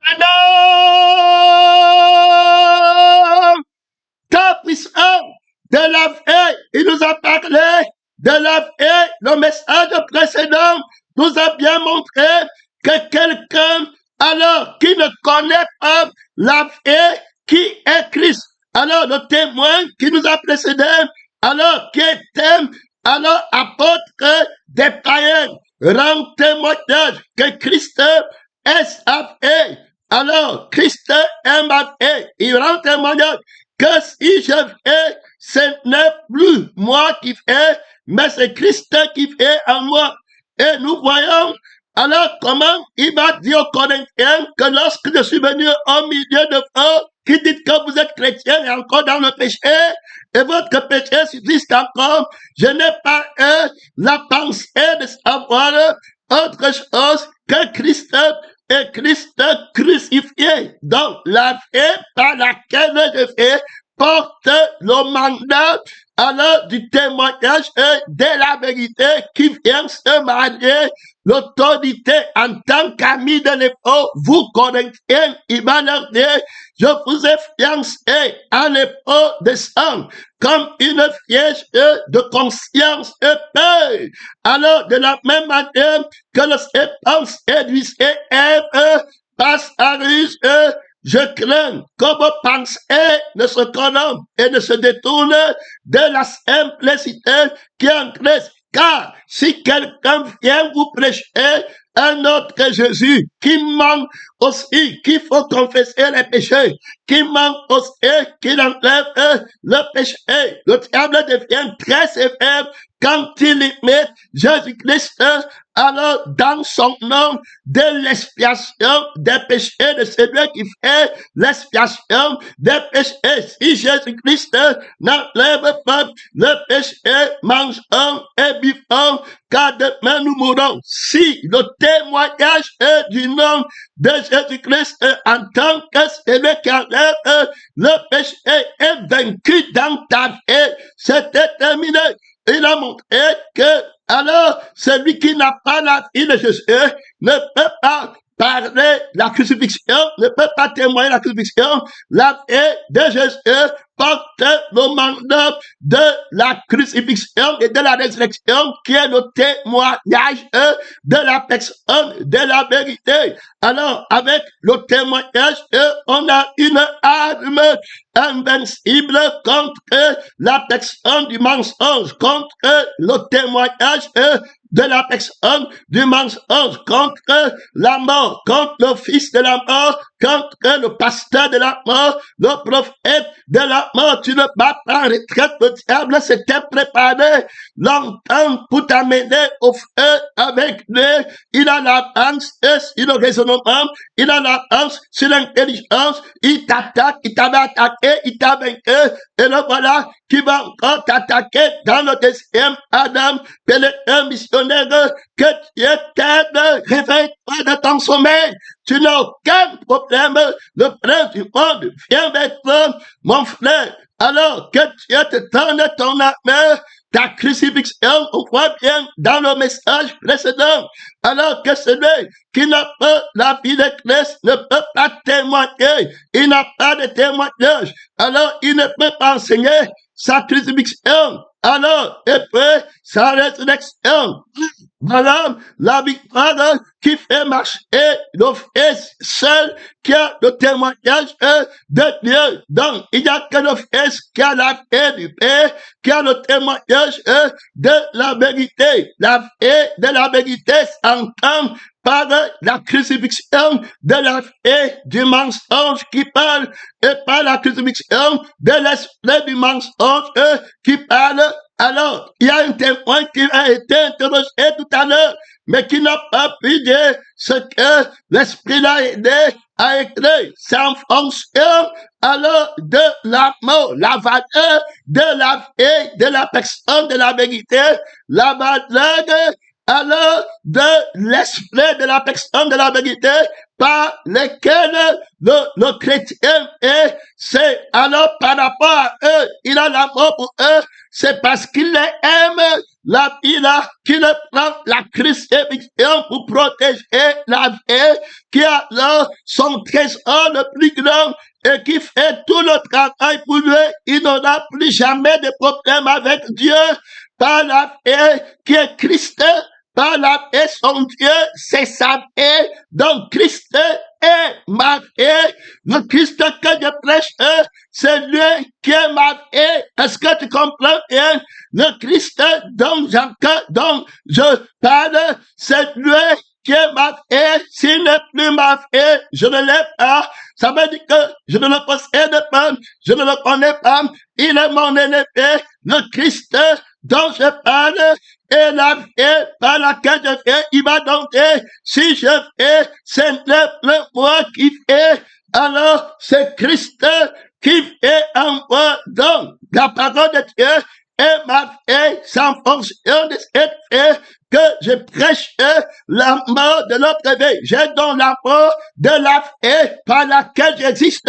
Adam, puissant de la veille, il nous a parlé de la veille, le message précédent nous a bien montré que quelqu'un, alors, qui ne connaît pas la veille, qui est Christ, alors le témoin qui nous a précédé, alors qui était, alors apôtre des païens, rend témoignage que Christ est sa veille. Alors, Christ est ma veille. Il rend témoignage que si je fais, ce n'est plus moi qui fais, mais c'est Christ qui fait en moi. Et nous voyons alors comment il va dire aux Corinthiens que lorsque je suis venu au milieu de vous, qui dites que vous êtes chrétiens et encore dans le péché, et votre péché subsiste encore, je n'ai pas eu la pensée de savoir autre chose que Christ et Christ crucifié. Donc, la foi par laquelle je fais porte le mandat alors du témoignage et de la vérité qui vient se marier l'autorité en tant qu'ami de l'époque, vous Corinthiens, il va leur dire, je vous ai fiancé à l'époque de sang, comme une fiège de conscience et peur. Alors, de la même manière que le serpent séduisait Ève par sa ruse, je crains que vos pensées ne se corrompent et ne se détournent de la simplicité qui est en Christ. Car si quelqu'un vient vous prêcher un autre Jésus qui manque aussi, qu'il faut confesser les péchés, qui manque aussi, qu'il enlève le péché, le diable devient très sévère quand il y met Jésus-Christ alors dans son nom de l'expiation des péchés de celui qui fait l'expiation des péchés. Si Jésus-Christ n'enlève pas le péché, mangeons et buvons, car demain nous mourrons. Si le témoignage est du nom de Jésus-Christ en tant que celui qui enlève le péché est vaincu dans ta vie, c'est terminé. Il a montré que, alors, celui qui n'a pas la vie de Jésus ne peut pas parler la crucifixion, ne peut pas témoigner la crucifixion. La vie de Jésus porte le mandat de la crucifixion et de la résurrection qui est le témoignage de la personne, de la vérité. Alors, avec le témoignage, on a une arme invincible contre la personne du mensonge, contre le témoignage de la personne du mensonge, contre la mort, contre le fils de la mort, contre le pasteur de la mort, le prophète de la mort. Tu ne vas pas en retraite, le diable s'était préparé longtemps pour t'amener au feu avec lui. Il a l'avance sur le raisonnement, il a l'avance sur l'intelligence, il t'attaque, il t'avait attaqué, il t'a vaincu, et le voilà qui va encore t'attaquer dans le deuxième Adam, que le missionnaire que tu t'aides, réveille-toi de ton sommeil. Tu n'as aucun problème. Le prince du monde vient vers toi, mon frère. Alors que Dieu te donne ton âme, ta crucifixion, on voit bien dans le message précédent. Alors que celui qui n'a pas la vie de Christ ne peut pas témoigner. Il n'a pas de témoignage. Alors il ne peut pas enseigner sa crucifixion. Alors, et puis, sa résurrection. Voilà la victoire qui fait marcher le fils seul qui a le témoignage de Dieu. Donc, il n'y a que le fils qui a la paix du Père, qui a le témoignage de la vérité. La paix de la vérité s'entend par la crucifixion de la paix du mensonge qui parle et par la crucifixion de l'esprit du mensonge qui parle. Alors, il y a un témoin qui a été interrogé tout à l'heure, mais qui n'a pas pu dire ce que l'esprit l'a aidé à écrire. C'est en fonction, alors, de la mort, la valeur de la vie, de la personne, de la vérité, la valeur, alors, de l'esprit de la personne, de la vérité, par lesquels le chrétien est, c'est alors par rapport à eux, il a l'amour pour eux, c'est parce qu'il les aime la vie là, qui ne prend la crucifixion pour protéger la vie, qui a là son trésor le plus grand et qui fait tout le travail pour lui, il n'aura plus jamais de problème avec Dieu. Par la vie qui est Christ, par la vie son Dieu, c'est sa vie. Donc Christ est ma vie. Le Christ que je prêche, c'est lui qui est ma vie. Est-ce que tu comprends bien? Le Christ dont je parle, c'est lui qui est ma vie. S'il n'est plus ma vie, je ne l'ai pas. Ça veut dire que je ne le possède pas, je ne le connais pas. Il est mon ennemi, le Christ dont je parle, et la vie par laquelle je fais, il m'a donné. Si je fais, c'est le moi qui fait. Alors, c'est Christ qui fait en moi. Donc, la parole de Dieu est ma vie, sans fonction de cette vie que je prêche la mort de notre vie. J'ai donc la mort de la vie par laquelle j'existe,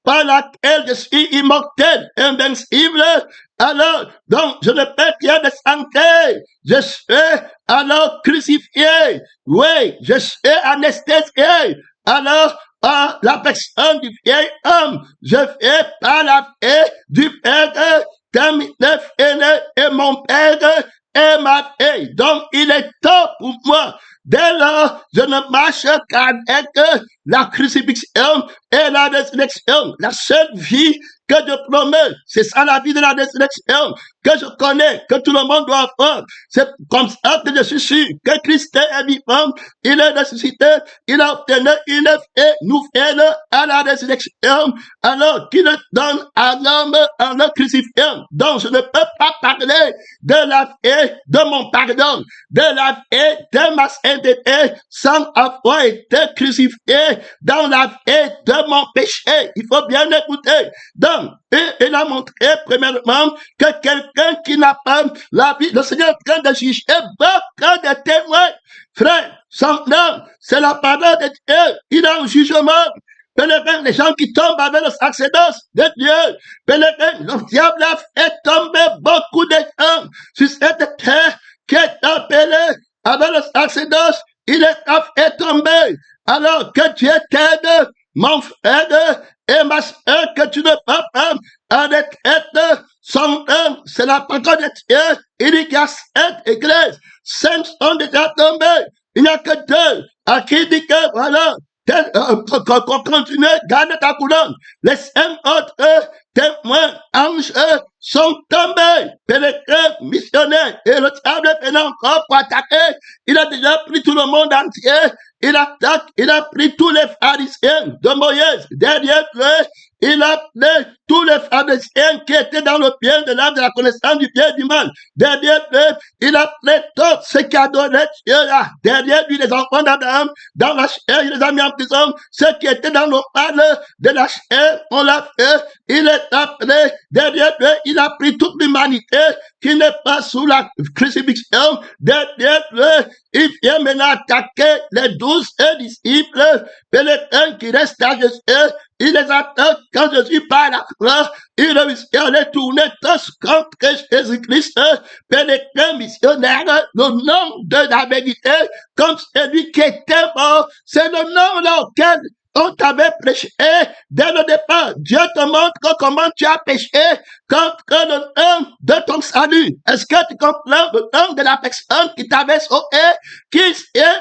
par laquelle je suis immortel, invincible. Alors, donc, je ne peux rien de santé. Je suis alors crucifié. Oui, je suis anesthésié. Alors, par la personne du vieil homme, je fais par la vie du Père, et mon Père est ma vie. Donc, il est temps pour moi. Dès lors, je ne marche qu'avec la crucifixion et la résurrection. La seule vie que je promets, c'est ça la vie de la résurrection, que je connais, que tout le monde doit avoir. C'est comme ça que je suis sûr que Christ est vivant, il est ressuscité, il a obtenu une vie nouvelle à la résurrection, alors qu'il donne à l'homme en le crucifiant. Donc je ne peux pas parler de la vie de mon pardon, de la vie de ma sainteté, sans avoir été crucifié dans la vie de mon péché. Il faut bien écouter. Donc, il a montré, premièrement, que quelqu'un qui n'a pas la vie, le Seigneur est en train de juger beaucoup de témoins. Frère, son nom, c'est la parole de Dieu. Il a un jugement. Pèlerin, les gens qui tombent avec le sacerdoce de Dieu. Pèlerin, le diable a fait tomber beaucoup de gens sur cette terre qui est appelée avec le sacerdoce. Il est fait tomber. Alors que Dieu t'aide, mon frère et ma soeur, que tu ne peux pas arrêter son âme. C'est la parole de Dieu. Il dit qu'il y a 7 églises. 5 sont déjà tombées. Il n'y a que 2 à qui il dit que voilà, qu'on continue, garde ta couronne. Les 5 autres témoins, anges, sont tombés. Pèlerins, missionnaires. Et le diable est venu encore pour attaquer. Il a déjà pris tout le monde entier. Il attaque, il a pris tous les pharisiens de Moïse. Derrière lui, il a pris tous les pharisiens qui étaient dans le bien de l'âme, de la connaissance du bien et du mal. Derrière lui, il a pris tous ceux qui adoraient Dieu là. Derrière lui, les enfants d'Adam, dans la chair, il les a mis en prison. Ceux qui étaient dans le mal de la chair, on l'a fait. Il est appelé. Derrière lui, il a pris toute l'humanité qui n'est pas sous la crucifixion. Derrière lui, il vient maintenant attaquer les 12 disciples, pèlerins qui restent à Jésus. Il les attaque quand Jésus part à la croix. Il réussit à les tourner tous contre Jésus-Christ. Pèlerins missionnaires, le nom de la vérité, comme celui qui était mort, c'est le nom là auquel on t'avait prêché dès le départ. Dieu te montre comment tu as péché contre le nom de ton salut. Est-ce que tu comprends le nom de la personne qui t'avait sauvé, qui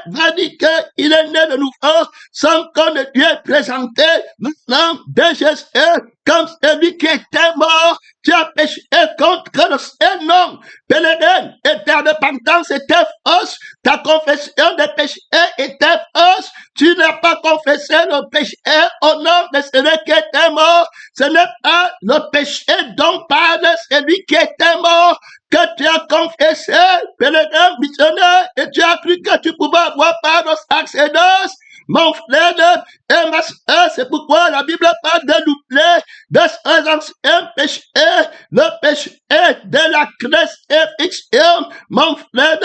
va dire qu'il est né de nouveau sans qu'on ne lui ait présenté le nom de Jésus comme celui qui était mort? Tu as péché contre le Saint-Nom. Pèlerin, et ta repentance était fausse. Ta confession de péché était fausse. Tu n'as pas confessé le péché au nom de celui qui était mort. Ce n'est pas le péché dont parle celui qui était mort que tu as confessé, pèlerin missionnaire, et tu as cru que tu pouvais avoir part au sacerdoce. Mon frère et ma soeur, c'est pourquoi la Bible parle de l'oubli de ces anciens péchés, le péché de la crucifixion. Mon frère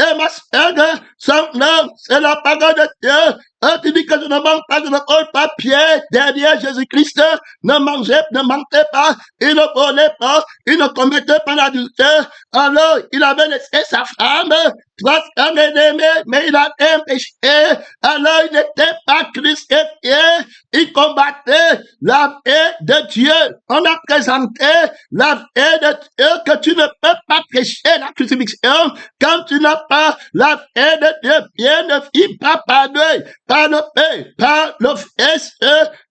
et ma soeur, son nom, c'est la parole de Dieu. Tu dis que je ne mange pas, je ne vole pas. Pierre, derrière Jésus-Christ, ne mentez pas, il ne volait pas, il ne commettait pas l'adultère. Alors, il avait laissé sa femme, trois femmes aimées, mais il avait un péché. Alors, il n'était pas crucifié, il combattait la paix de Dieu. On a présenté la paix de Dieu, que tu ne peux pas prêcher la crucifixion quand tu n'as pas la paix de Dieu. Bien ne fit pas pardonner par le Père, par le Fils,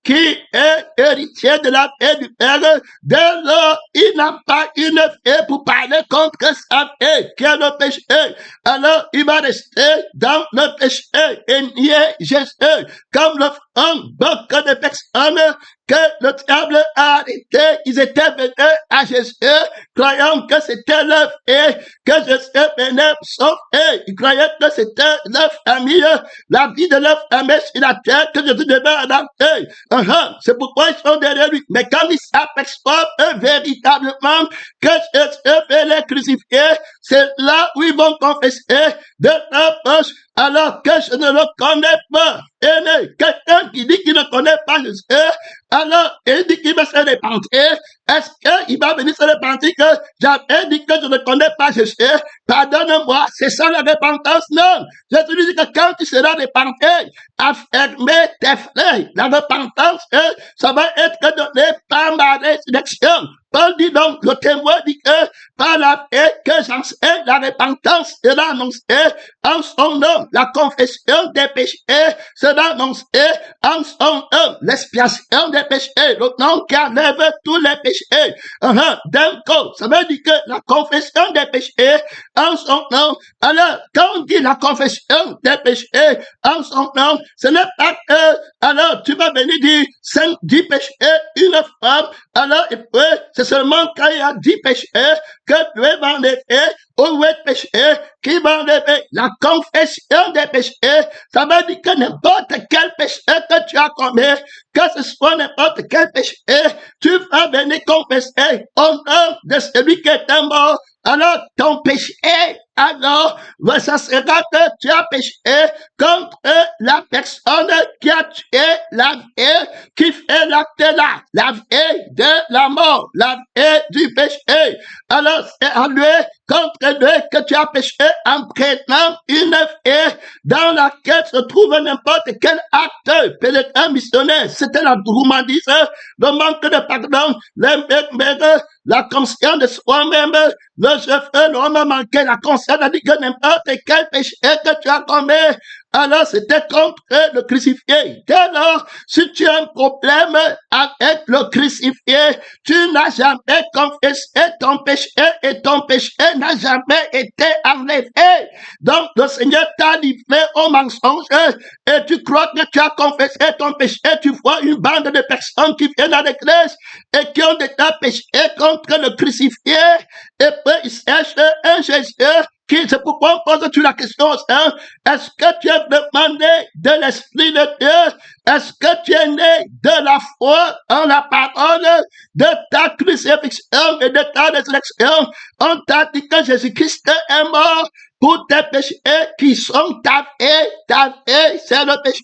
qui est héritier de la paix du Père. Dès lors, il n'a pas une paix pour parler contre sa paix, qui est le péché. Alors, il va rester dans le péché et nier Jésus, comme le font beaucoup de personnes que le diable a arrêté. Ils étaient venus à Jésus, croyant que c'était leur paix, que Jésus venait sauver. Ils croyaient que c'était leur famille, la vie de leur famille sur la terre, que Jésus devait adapter. C'est pourquoi ils sont derrière lui. Mais quand ils s'aperçoivent véritablement que Jésus veut les crucifier, c'est là où ils vont confesser de leur poche, alors que je ne le connais pas. Quelqu'un qui dit qu'il ne connaît pas Jésus, alors il dit qu'il va se repentir. Est-ce qu'il va venir se repentir que j'avais dit que je ne connais pas Jésus? Pardonne-moi, c'est ça la repentance? Non. Jésus lui dit que quand tu seras repenti, affermer tes frères. La repentance, ça va être donné par ma résurrection. Paul dit donc, le témoin dit que par la paix que j'enseigne, la repentance sera annoncée en son nom. La confession des péchés sera annoncée en son nom. L'expiation des péchés, le nom qui enlève tous les péchés. D'un coup, ça veut dire que la confession des péchés en son nom. Alors, quand on dit la confession des péchés en son nom, ce n'est pas que, alors, tu vas venir dire 10 péchés, une femme, alors, et puis, c'est seulement quand il y a 10 péchés que Dieu va enlever, ou 8 péchés qui va enlever. La confession des péchés, ça veut dire que n'importe quel péché que tu as commis, que ce soit n'importe quel péché, tu vas venir confesser au nom de celui qui est mort. Alors, ton péché, alors, ça sera que tu as péché contre la personne qui a tué la vie, qui fait l'acte là, la vie de la mort, la vie du péché. Alors, c'est à lui, contre lui, que tu as péché en prenant une vie dans laquelle se trouve n'importe quel acte, peut-être un missionnaire. C'était la gourmandise, le manque de pardon, la conscience de soi-même, le chef, l'homme manqué, la conscience a dit que n'importe quel péché que tu as commis, alors c'était contre le crucifié. Dès lors, si tu as un problème avec le crucifié, tu n'as jamais confessé ton péché et ton péché n'a jamais été enlevé. Donc le Seigneur t'a livré au mensonge et tu crois que tu as confessé ton péché. Tu vois une bande de personnes qui viennent à l'église et qui ont déjà péché contre le crucifié et puis ils cherchent un Jésus. C'est pourquoi on pose la question, est-ce que tu es demandé de l'Esprit de Dieu? Est-ce que tu es né de la foi en la parole, de ta crucifixion et de ta résurrection? On t'a dit que Jésus-Christ est mort pour tes péchés qui sont ta vie, c'est le péché,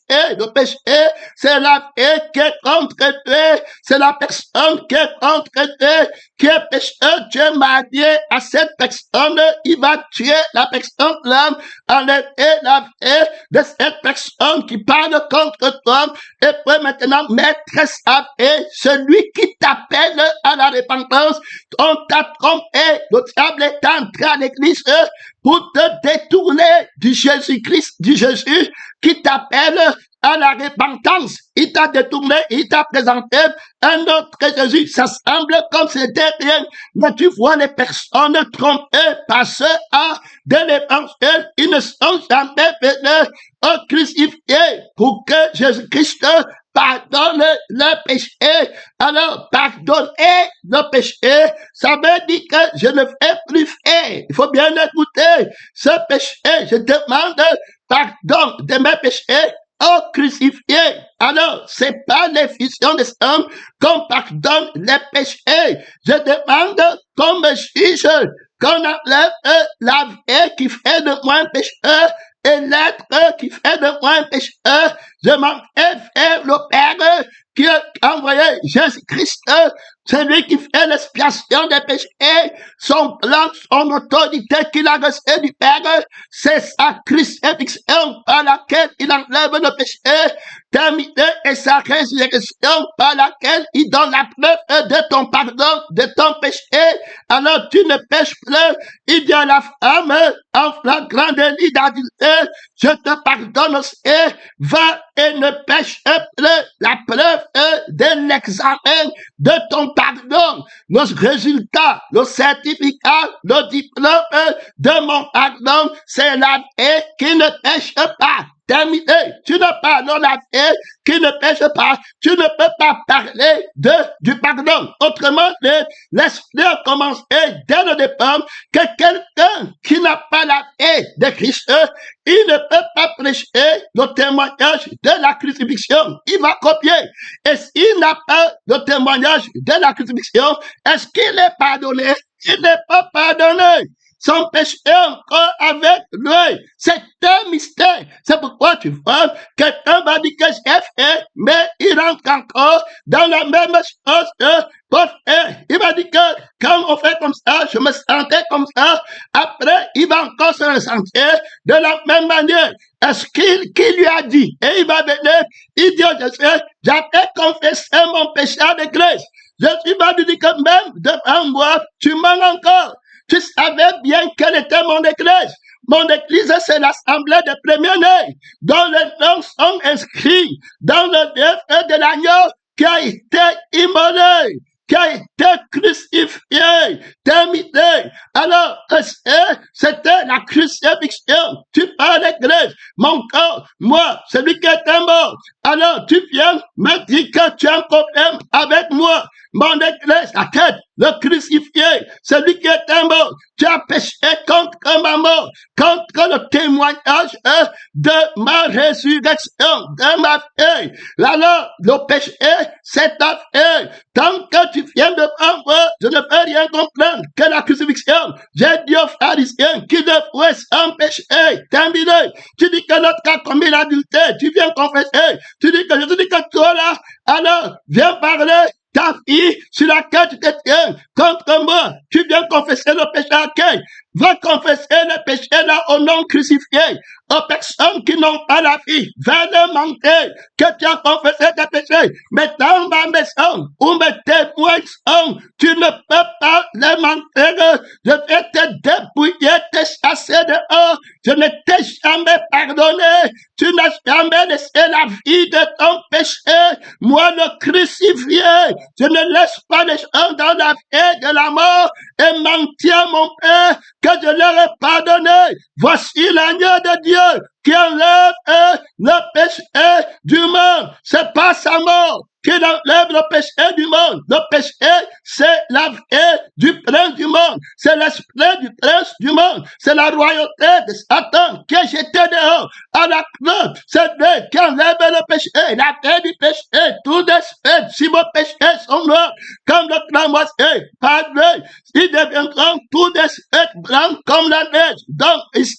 c'est la vie qui est contre Dieu, c'est la personne qui est contre Dieu, qui est pécheur. Dieu m'a dit à cette personne, il va tuer la personne, l'âme, enlever la vie de cette personne qui parle contre toi, et puis maintenant mettre sa vie, celui qui t'appelle à la repentance. On t'a trompé, le diable est entré à l'église pour te détourner du Jésus-Christ, du Jésus qui t'appelle à la repentance. Il t'a détourné, il t'a présenté un autre Jésus. Ça semble comme c'était rien, mais tu vois les personnes trompées par ce de l'évangile. Ils ne sont jamais venus au crucifié pour que Jésus-Christ pardonne le péché. Alors, pardonner le péché, ça veut dire que je ne fais plus faire. Il faut bien écouter ce péché. Je demande pardon de mes péchés au crucifié. Alors, c'est pas l'effusion des hommes qu'on pardonne les péchés. Je demande qu'on me juge, qu'on enlève la vie qui fait de moi un pécheur et l'être qui fait de moi un pécheur, je m'en vais vers le Père qui a envoyé Jésus-Christ, celui qui fait l'expiation des péchés, son plan, son autorité qu'il a reçu du Père, c'est sa crucifixion par laquelle il enlève le péché, terminé, et sa résurrection par laquelle il donne la preuve de ton pardon, de ton péché. Alors tu ne pêches plus. Il dit à la femme en flagrant délit d'adultère, je te pardonne aussi, va et ne pêche plus. La preuve de l'examen de ton pardon, le résultat, le certificat, le diplôme de mon pardon, c'est la vie qui ne pêche pas. Terminé. Tu n'as pas la vie qui ne pêche pas. Tu ne peux pas parler du pardon. Autrement, l'esprit a commencé dès le départ que quelqu'un qui n'a pas la vie de Christ, il ne peut pas prêcher le témoignage de la crucifixion. Il va copier. Et s'il n'a pas le témoignage de la crucifixion, est-ce qu'il est pardonné? Il n'est pas pardonné. Son péché encore avec lui. C'est un mystère. C'est pourquoi tu vois, quelqu'un va dire que j'ai fait, mais il rentre encore dans la même chose que pour faire. Il va dire que quand on fait comme ça, je me sentais comme ça. Après, il va encore se ressentir de la même manière. Est-ce qu'il lui a dit? Et il va venir, il dit au Jésus, j'avais confessé mon péché à l'église. Jésus va lui dire que même devant moi, tu mens encore. Tu savais bien quelle était mon église. Mon église, c'est l'assemblée des premiers-nés, dont les noms sont inscrits dans le livre de l'agneau qui a été immolé, qui a été crucifié, terminé. Alors, c'était la crucifixion. Tu parles d'église, mon corps, moi, celui qui était mort. Alors, tu viens me dire que tu as un problème avec moi. Mon église, la tête, le crucifié, celui qui est mort, tu as péché contre ma mort, contre le témoignage de ma résurrection, de ma vie. Alors, le péché, c'est ta vie. Tant que tu viens devant moi, je ne peux rien comprendre que la crucifixion. J'ai dit aux pharisiens qui devraient s'empêcher, terminé. Tu dis que notre a commis l'adultère, tu viens confesser. Tu dis que je te dis que toi là, alors, viens parler. Ta fille sur laquelle tu te tiens contre moi, tu viens confesser le péché à qui? Va confesser le péché là au nom crucifié, aux personnes qui n'ont pas la vie. Va leur mentir que tu as confessé tes péchés. Mais dans ma maison, où mes témoins sont, tu ne peux pas les mentir. Je vais te dépouiller, te chasser dehors. Je ne t'ai jamais pardonné. Tu n'as jamais laissé la vie de ton péché. Moi, le crucifié, je ne laisse pas les gens dans la vie de la mort et mentir mon Père que je leur ai pardonné. Voici l'agneau de Dieu qui enlève le péché du monde. C'est pas sa mort qui enlève le péché du monde. Le péché, c'est la vie du prince du monde. C'est l'esprit du prince du monde. C'est la royauté de Satan qui est jeté dehors à la croix. C'est lui qui enlève le péché, la vie du péché. Tout esprit, si vos péchés sont noirs, comme le cramoisi, par lui, ils deviendront tout esprit blanc comme la neige. Donc, ici,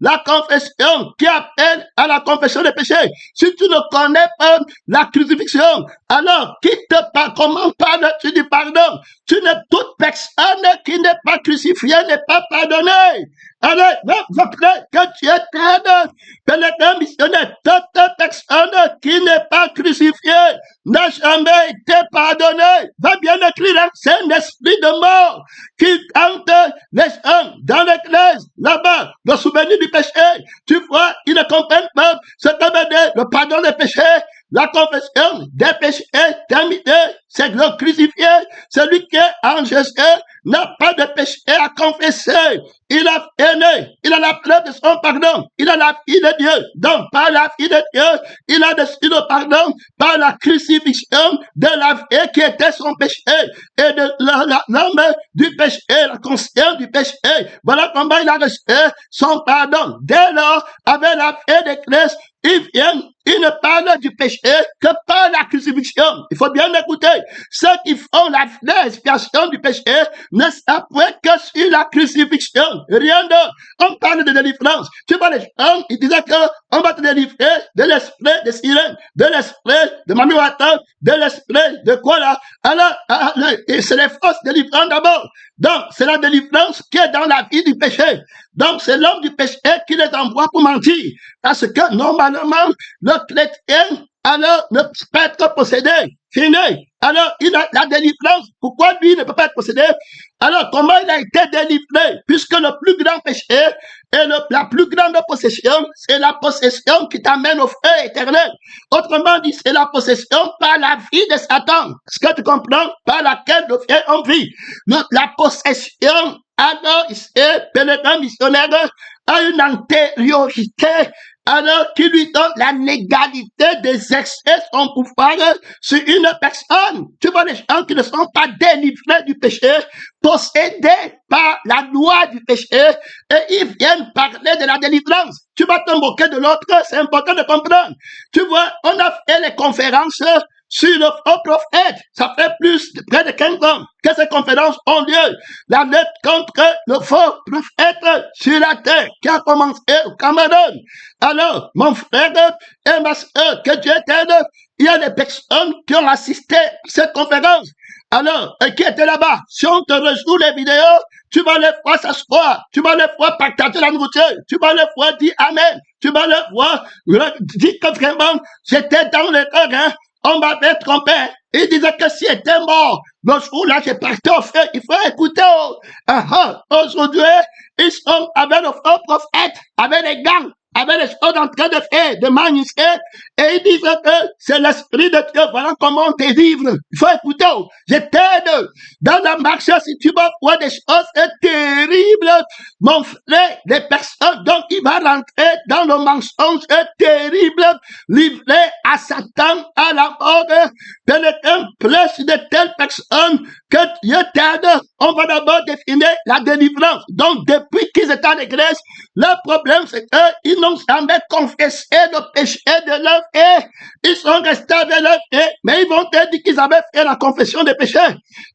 la confession qui appelle à la confession des péchés. Si tu ne connais pas la crucifixion, alors comment parles-tu du pardon? Tu n'es toute personne qui n'est pas crucifiée, n'est pas pardonnée. Alors, que tu es traîne, pèlerin missionnaire, toute personne qui n'est pas crucifiée n'a jamais été pardonnée. Va bien écrire, c'est un esprit de mort qui hante les gens dans l'église, là-bas, le souvenir du péché. Tu vois, ils ne comprennent pas ce que veut dire le pardon des péchés. La confession des péchés terminée, c'est le crucifié. Celui qui est en Jésus n'a pas de péché à confesser. Il a aimé, il a la preuve de son pardon, il a la vie de Dieu. Donc, par la vie de Dieu, il a reçu le pardon par la crucifixion de la vie qui était son péché et de l'homme du péché, la conscience du péché. Voilà comment il a reçu son pardon. Dès lors, avec la vie de Christ, il vient il ne parle du péché que par la crucifixion. Il faut bien écouter. Ceux qui font l'expiation du péché ne s'appuient que sur la crucifixion. Rien d'autre. On parle de délivrance. Tu vois les gens, ils disaient qu'on va te délivrer de l'esprit de sirène, de l'esprit de Mamiwata, de l'esprit de quoi là. Alors, c'est les fausses délivrances d'abord. Donc, c'est la délivrance qui est dans la vie du péché. Donc, c'est l'homme du péché qui les envoie pour mentir. Parce que, normalement, le chrétien, alors, ne peut pas être possédé. Fini. Alors, il a la délivrance. Pourquoi lui il ne peut pas être possédé? Alors, comment il a été délivré? Puisque le plus grand péché et la plus grande possession, c'est la possession qui t'amène au feu éternel. Autrement dit, c'est la possession par la vie de Satan. Est-ce que tu comprends? Par laquelle le fier en vit. La possession, alors, c'est pénétrant missionnaire a une antériorité, alors qui lui donne la légalité d'exercer son pouvoir sur une personne. Tu vois les gens qui ne sont pas délivrés du péché, possédés par la loi du péché, et ils viennent parler de la délivrance. Tu vas te moquer de l'autre, c'est important de comprendre. Tu vois, on a fait les conférences sur le faux prophète. Ça fait près de 15 ans que ces conférences ont lieu. La lutte contre le faux prophète sur la terre qui a commencé au Cameroun. Alors, mon frère et ma soeur, que Dieu t'aide, il y a des personnes qui ont assisté à cette conférence. Alors, qui étaient là-bas? Si on te rejoue les vidéos, tu vas les voir s'asseoir, tu vas les voir partager la nourriture, tu vas les voir dire Amen, tu vas les voir dire que vraiment, j'étais dans le cœur, hein. On m'avait trompé. Il disait que s'il était mort, le jour-là, j'ai parti au feu. Il faut écouter. Aujourd'hui, ils sont avec le faux prophète, avec les gangs, avec les choses en train de faire, de magnifier. Et ils disent que c'est l'esprit de Dieu. Voilà comment on te délivre. Il faut écouter. Je t'aide. Dans la marche, si tu vas voir des choses terribles, mon frère, les personnes, donc il va rentrer dans le mensonge terrible, livré à Satan, à la mort, pénétrant plus de telles personnes que Dieu t'aide. On va d'abord définir la délivrance. Donc, depuis qu'ils étaient en église, le problème, c'est qu'ils n'ont jamais confessé le péché de leur vie. Ils sont restés avec leur vie, mais ils vont te dire qu'ils avaient fait la confession des péchés.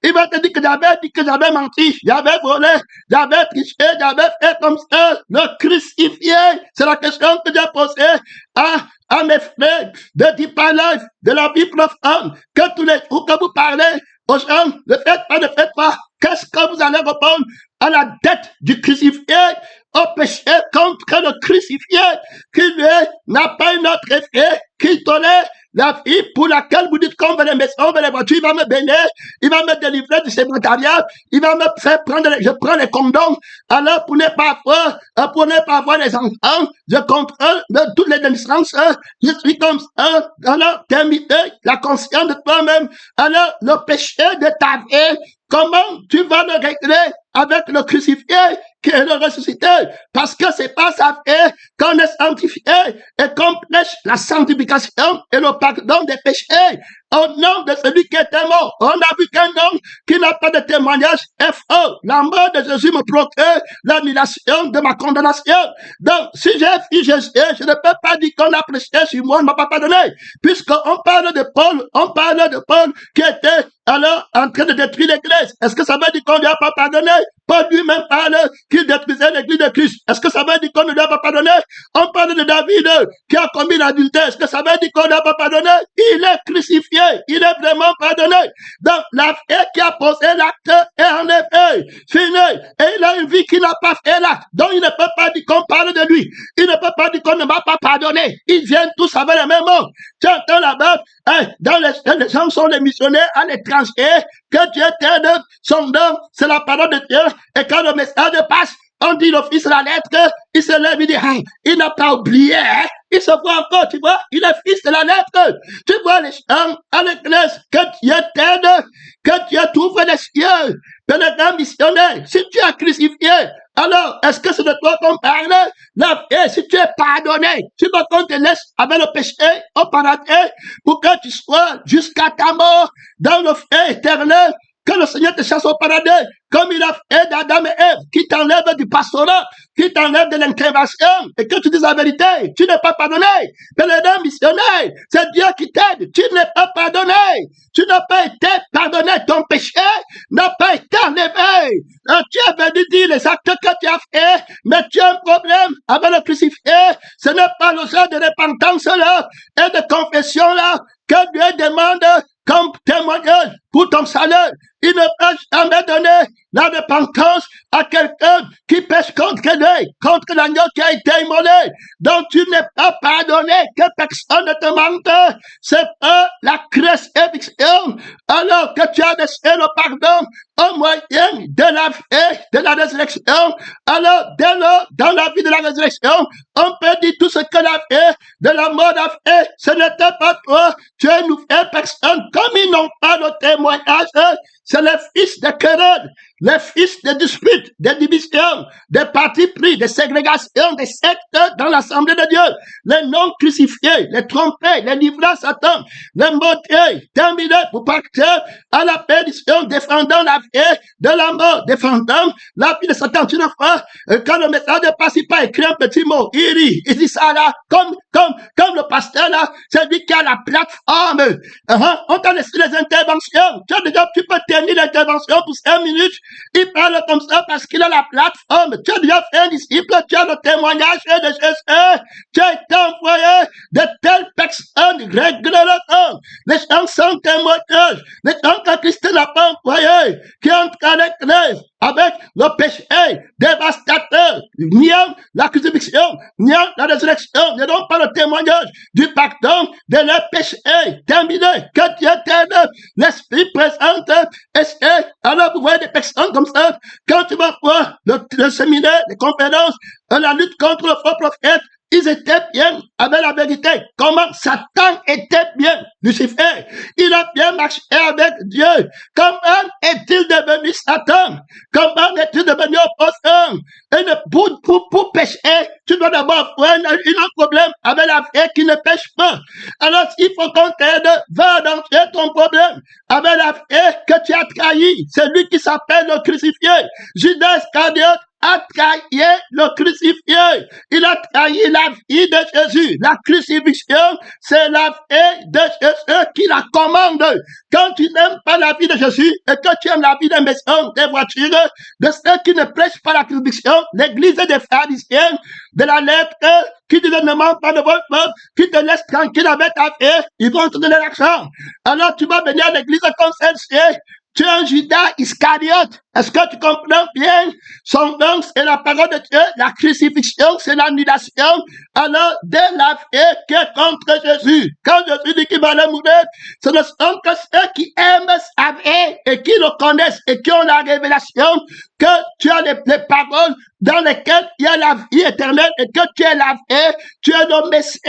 Ils vont te dire que j'avais menti, j'avais volé, j'avais triché, j'avais fait comme ça, le crucifié. C'est la question que j'ai posée à mes frères de Deep Life, de la Bible profane, que tous les jours que vous parlez aux gens, ne faites pas. Qu'est-ce que vous allez répondre à la dette du crucifié, au péché contre le crucifié, qui lui n'a pas une autre effet, qui tolère la vie pour laquelle vous dites qu'on veut les maisons, on veut les voitures, il va me bénir, il va me délivrer du sédentariat, il va me faire prendre, je prends les condoms, alors pour ne pas avoir les enfants, je contrôle toutes les délicences, je suis comme ça, alors terminer la conscience de toi-même, alors le péché de ta vie, comment tu vas le régler avec le crucifié qui est le ressuscité? Parce que c'est pas sa vie qu'on est sanctifié et qu'on prêche la sanctification et le pardon des péchés au nom de celui qui était mort. On a vu qu'un homme qui n'a pas de témoignage est faux. La mort de Jésus me procure l'annulation de ma condamnation. Donc, si j'ai vu Jésus, je ne peux pas dire qu'on a prêché sur moi, on ne m'a pas pardonné. Puisqu'on parle de Paul qui était alors en train de détruire l'église. Est-ce que ça veut dire qu'on ne lui a pas pardonné? Paul lui-même parle qu'il détruisait l'église de Christ. Est-ce que ça veut dire qu'on ne lui a pas pardonné? On parle de David qui a commis l'adultère. Est-ce que ça veut dire qu'on ne lui a pas pardonné? Il est crucifié. Il est vraiment pardonné. Donc, la vie qui a posé l'acte est en effet fini. Et il a une vie qui n'a pas fait l'acte. Donc, il ne peut pas dire qu'on parle de lui. Il ne peut pas dire qu'on ne m'a pas pardonné. Ils viennent tous avec les mêmes mots. Tu entends là-bas, les gens sont les missionnaires à l'étranger. Que Dieu t'aide, son nom, c'est la parole de Dieu. Et quand le message passe, on dit le fils de la lettre, il se lève, il dit, il n'a pas oublié, il se voit encore, tu vois, il est fils de la lettre. Tu vois les gens à l'église, que Dieu t'aide, que Dieu t'ouvre les cieux, pénétrant missionnaire. Si tu es crucifié, alors, est-ce que c'est de toi qu'on parle? Là, et si tu es pardonné, tu veux qu'on te laisse avec le péché au paradis pour que tu sois jusqu'à ta mort dans le feu éternel. que le Seigneur te chasse au paradis, comme il a fait d'Adam et Ève, qui t'enlève du pastorat, qui t'enlève de l'intervention, et que tu dis la vérité, tu n'es pas pardonné. Pèlerin missionnaire, c'est Dieu qui t'aide, tu n'es pas pardonné. Tu n'as pas été pardonné, ton péché n'a pas été enlevé. Tu es venu dire les actes que tu as fait, mais tu as un problème avec le crucifié. Ce n'est pas le genre de repentance là et de confession là que Dieu demande comme témoignage pour ton salut. Il ne peut jamais donner la repentance à quelqu'un qui pêche contre lui, contre l'agneau qui a été immolé. Donc tu n'es pas pardonné, que personne ne te mente. C'est pas la crucifixion. Alors que tu as laissé le pardon au moyen de la vie, de la résurrection. Alors dès lors, dans la vie de la résurrection, on peut dire tout ce que la vie de la mort a fait. Ce n'était pas toi. Tu es une nouvelle personne. Comme ils n'ont pas le témoignage, c'est les fils de querelle, les fils de disputes, de divisions, des partis pris, de ségrégations, des sectes dans l'assemblée de Dieu. Les non crucifiés, les trompés, les livrés à Satan, les motiers, terminés pour partir à la perdition, défendant la vie de la mort, défendant la vie de Satan. Tu ne vois, quand le message ne passe pas, écrit un petit mot, il dit ça là, comme le pasteur là, c'est lui qui a la plateforme. On t'a laissé les interventions. Tu peux tenir l'intervention pour 5 minutes. Il parle comme ça parce qu'il a la plateforme. Tu as déjà fait un disciple, tu as le témoignage de Jésus. Tu as été envoyé de telles personnes régulièrement. Les gens sont témoignages. Les gens que Christ n'a pas envoyé, qui entrent avec le péché dévastateur, niant la crucifixion, niant la résurrection, ne donc pas le témoignage du pardon de leurs péchés terminé, que Dieu t'aide, l'Esprit présente, et alors vous voyez des personnes comme ça, quand tu vas voir le séminaire, les conférences, la lutte contre le faux prophète, ils étaient bien avec la vérité. Comment Satan était bien, Lucifer. Il a bien marché avec Dieu. Comment est-il devenu Satan? Comment est-il devenu opposant? Et pour pécher, tu dois d'abord avoir un problème avec la vie qui ne pêche pas. Alors, il faut qu'on t'aide, va identifier ton problème avec la vie que tu as trahi. C'est lui qui s'appelle le crucifié. Judas Iscariote a trahi le crucifié. Il a trahi la vie de Jésus. La crucifixion, c'est la vie de Jésus qui la commande. Quand tu n'aimes pas la vie de Jésus et que tu aimes la vie des maisons, des voitures, de ceux qui ne prêchent pas la crucifixion, l'église des pharisiens, de la lettre, qui te ne demandent pas de votre peuple, qui te laissent tranquille avec ta vie, ils vont te donner l'argent. Alors tu vas venir à l'église comme celle-ci. Tu es un Judas Iscariote. Est-ce que tu comprends bien? Son nom, c'est la parole de Dieu. La crucifixion, c'est l'annulation. Alors, dès la vie qui est contre Jésus, quand Jésus dit qu'il va aller mourir, ce ne sont que ceux qui aiment sa vie et qui le connaissent et qui ont la révélation que tu as les paroles dans lesquelles il y a la vie éternelle et que tu es la vie, tu es le Messie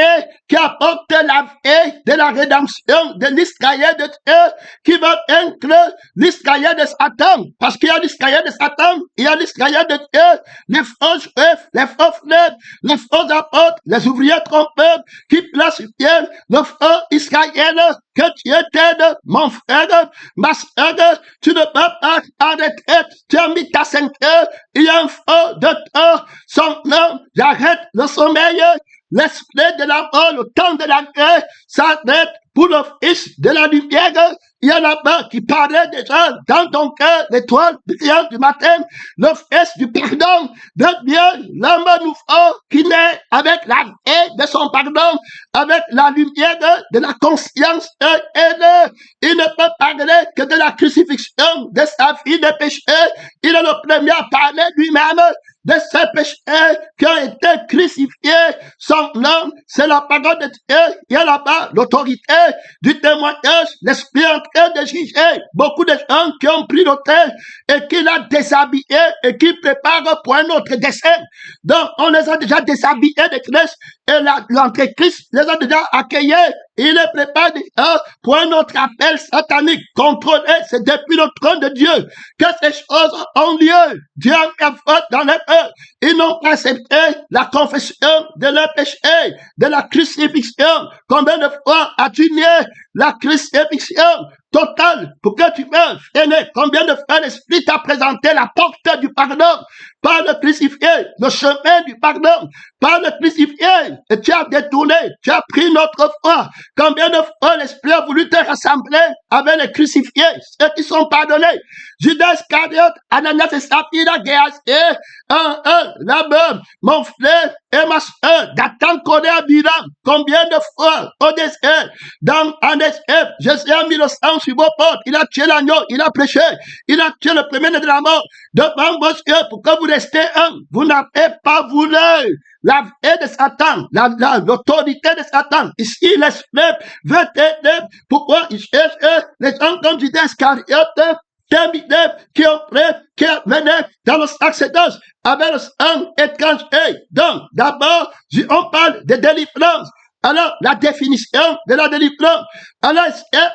qui apporte la vie de la rédemption de l'Israël de Dieu qui va vaincre l'Israël de Satan. Parce qu'il y a l'Israël de Satan, il y a l'Israël de Dieu, les faux juifs, les faux frères, les faux apôtres, les ouvriers trompeurs qui placent bien le faux Israël. Que Dieu t'aide, mon frère, ma soeur, tu ne peux pas arrêter, tu as mis ta ceinture, il y a un faux de toi, son nom, j'arrête le sommeil, l'esprit de la mort, le temps de la guerre, s'arrête pour le fils de la lumière. Il y a là-bas qui parlait déjà dans ton cœur, l'étoile brillante du matin, le fils du pardon de Dieu, l'homme nouveau qui naît avec la haie de son pardon, avec la lumière de la conscience haine. Il ne peut parler que de la crucifixion de sa vie de péché. Il est le premier à parler lui-même de ces péchés qui ont été crucifiés. Son nom, c'est la parole de Dieu. Il y a là-bas l'autorité du témoignage, l'esprit en train de juger. Beaucoup de gens qui ont pris l'autel et qui l'ont déshabillé et qui préparent pour un autre dessein. Donc, on les a déjà déshabillés de Christ et l'antéchrist les a déjà accueillis il est préparé pour un autre appel satanique. Contrôler, c'est depuis le trône de Dieu que ces choses ont lieu. Dieu a fait dans leur cœur. Ils n'ont pas accepté la confession de leur péché, de la crucifixion. Combien de fois as-tu nié la crucifixion totale pour que tu meurs? Combien de fois l'Esprit t'a présenté la porte du pardon par le crucifié, le chemin du pardon, par le crucifié, et tu as détourné, tu as pris notre foi. Combien de fois l'Esprit a voulu te rassembler avec les crucifiés, ceux qui sont pardonnés? Judas Iscariote, Ananias et Saphira, Géasi, là-bas, mon frère et ma soeur, Dathan, Kodé, Abiram, combien de fois, au désert, dans un désert, Jésus a mis le sang sur vos portes, il a tué l'agneau, il a prêché, il a tué le premier-né de la mort, devant vos yeux, pour que vous restiez un, vous n'avez pas voulu la vie de Satan, l'autorité de Satan. Ici, l'esprit veut t'aider. Pourquoi il cherche les gens comme Judas Iscariote, qui ont pris, qui venaient dans le sacerdoce avec le sang étranger. Donc, d'abord, on parle de délivrance. Alors, la définition de la délivrance. Alors,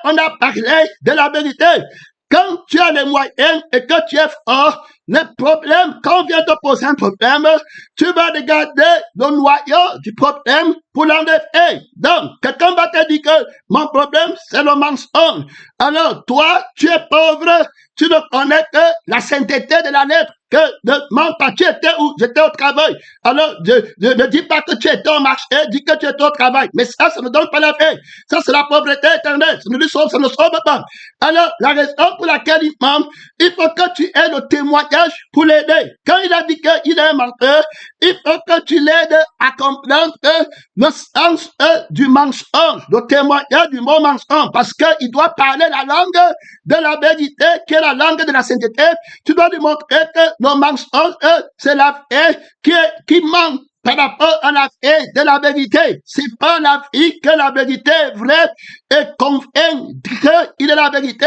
on a parlé de la vérité. Quand tu as les moyens et que tu es fort, le problème, quand on vient te poser un problème, tu vas regarder le noyau du problème pour l'enlever. Donc, quelqu'un va te dire que mon problème, c'est le mensonge. Alors, toi, tu es pauvre, tu ne connais que la sainteté de la lettre. Que ne demande pas, tu étais où? J'étais au travail. Alors, ne dis pas que tu étais au marché, dis que tu étais au travail. Mais ça ne donne pas la paix. Ça, c'est la pauvreté éternelle. Ça ne sauve pas. Alors, la raison pour laquelle il ment, il faut que tu aies le témoignage pour l'aider. Quand il a dit qu'il est un menteur, il faut que tu l'aides à comprendre le sens du mensonge, le témoignage du mot mensonge, parce qu'il doit parler la langue de la vérité, qui est la langue de la sainteté. Tu dois lui montrer que le mensonge, c'est la vie qui manque par rapport à la vie de la vérité. C'est pas la vie que la vérité est vraie et convient qu'il est la vérité.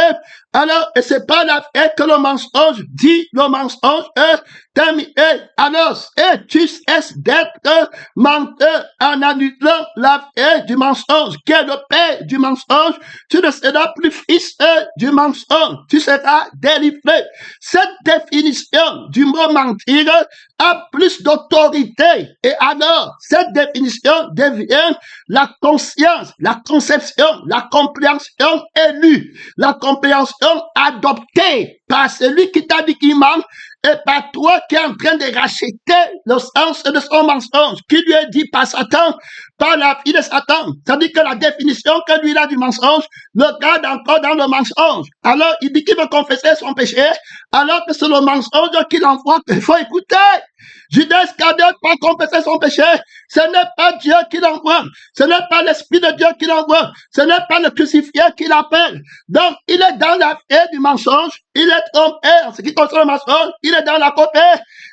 Alors, et c'est pas la vie que le mensonge dit, le mensonge est terminé. Alors, et tu cesses d'être menteur en annulant la vie du mensonge, qui est le père du mensonge. Tu ne seras plus fils du mensonge. Tu seras délivré. Cette définition du mot mentir a plus d'autorité. Et alors, cette définition devient la conscience, la conception, la compréhension élue, la compréhension adoptée par celui qui t'a dit qu'il ment et par toi qui est en train de racheter le sens de son mensonge, qui lui est dit par Satan, par la vie de Satan. C'est-à-dire que la définition que lui a du mensonge le garde encore dans le mensonge. Alors, il dit qu'il veut confesser son péché, alors que c'est le mensonge qu'il envoie qu'il faut écouter. Judas Iscariote pas confesser son péché. Ce n'est pas Dieu qui l'envoie. Ce n'est pas l'Esprit de Dieu qui l'envoie. Ce n'est pas le crucifié qui l'appelle. Donc, il est dans la vie du mensonge. Il est trompé en ce qui concerne le mensonge. Il est dans la côté.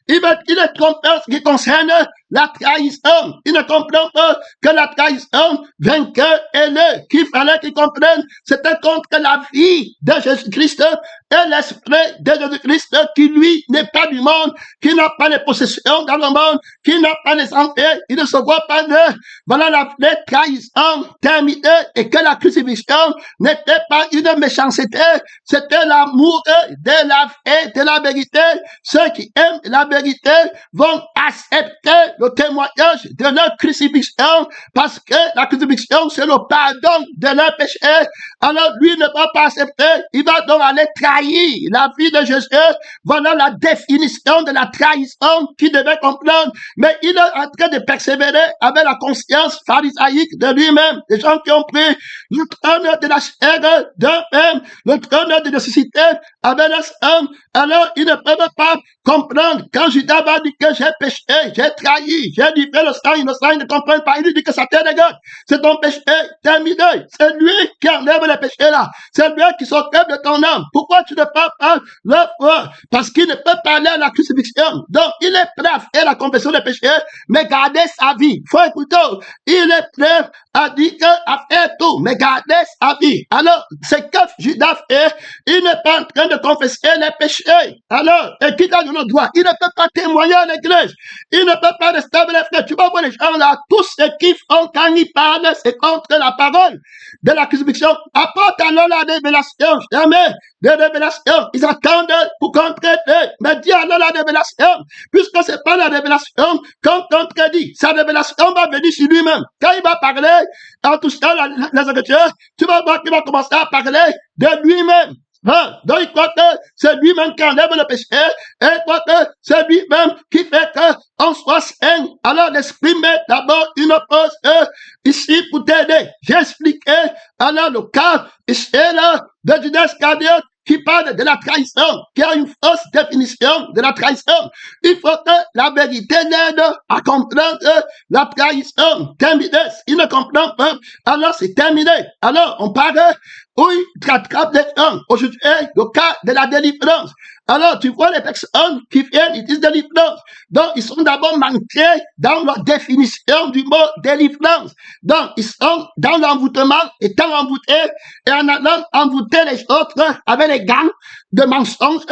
Il est trompé en ce qui concerne la trahison. Il ne comprend pas que la trahison vainqueur est le qu'il fallait qu'il comprenne. C'était contre la vie de Jésus-Christ et l'esprit de Jésus-Christ qui, lui, n'est pas du monde, qui n'a pas les possessions dans le monde, qui n'a pas les entrées, il ne se voit pas de, voilà la vraie trahison terminée et que la crucifixion n'était pas une méchanceté, c'était l'amour de la vie, de la vérité. Ceux qui aiment la vérité vont accepter le témoignage de leur crucifixion parce que la crucifixion, c'est le pardon de leur péché. Alors, lui ne va pas accepter, il va donc aller trahir la vie de Jésus. Voilà la définition de la trahison qu'il devait comprendre. Mais il est en train de persévérer avec la conscience pharisaïque de lui-même. Des gens qui ont pris le trône de la chair d'eux-mêmes, le trône de nécessité avec le sang. Alors, ils ne peuvent pas comprendre. Quand Judas va dire que j'ai péché, j'ai trahi, j'ai livré le sang innocent, ils ne comprennent pas. Il lui dit que ça te regarde. C'est ton péché terminé. C'est lui qui enlève le péché là. C'est lui qui s'occupe de ton âme. Pourquoi tu ne peux pas le voir? Parce qu'il ne peut pas aller à la crucifixion. Donc, il est prêt à faire la confession des péchés, mais garder sa vie. Faut écouter. Il est prêt à dire à faire tout, mais garder sa vie. Alors, c'est que Judas fait. Il n'est pas en train de confesser les péchés péché, alors, et qui t'a donné le droit, il ne peut pas témoigner à l'église. Il ne peut pas rester avec les frères. Tu vas voir les gens là, tous ce qu'ils font quand ils parlent, c'est contre la parole de la crucifixion. Apporte alors la révélation, jamais de révélation. Ils attendent pour contrer, mais dis alors la révélation, puisque c'est pas la révélation qu'on contredit. Sa révélation va venir sur lui-même. Quand il va parler, en touchant les Écritures, tu vas voir qu'il va commencer à parler de lui-même. Hein? Donc, il croit que c'est lui-même qui enlève le péché, et il croit que c'est lui-même qui fait qu'on soit saint. Alors, l'Esprit met d'abord une pause ici pour t'aider. J'ai expliqué, alors, le cas ici là, de Judas Iscariote, qui parle de la trahison, qui a une fausse définition de la trahison. Il faut que la vérité l'aide à comprendre la trahison. Terminé. S'il ne comprend pas, alors c'est terminé. Alors, on parle, oui, rattrape les gens. Aujourd'hui, le cas de la délivrance. Alors, tu vois les personnes qui viennent, ils disent délivrance. Donc, ils sont d'abord manqués dans leur définition du mot délivrance. Donc, ils sont dans l'envoûtement, étant envoûtés, et en allant envoûter les autres avec les gants de mensonges,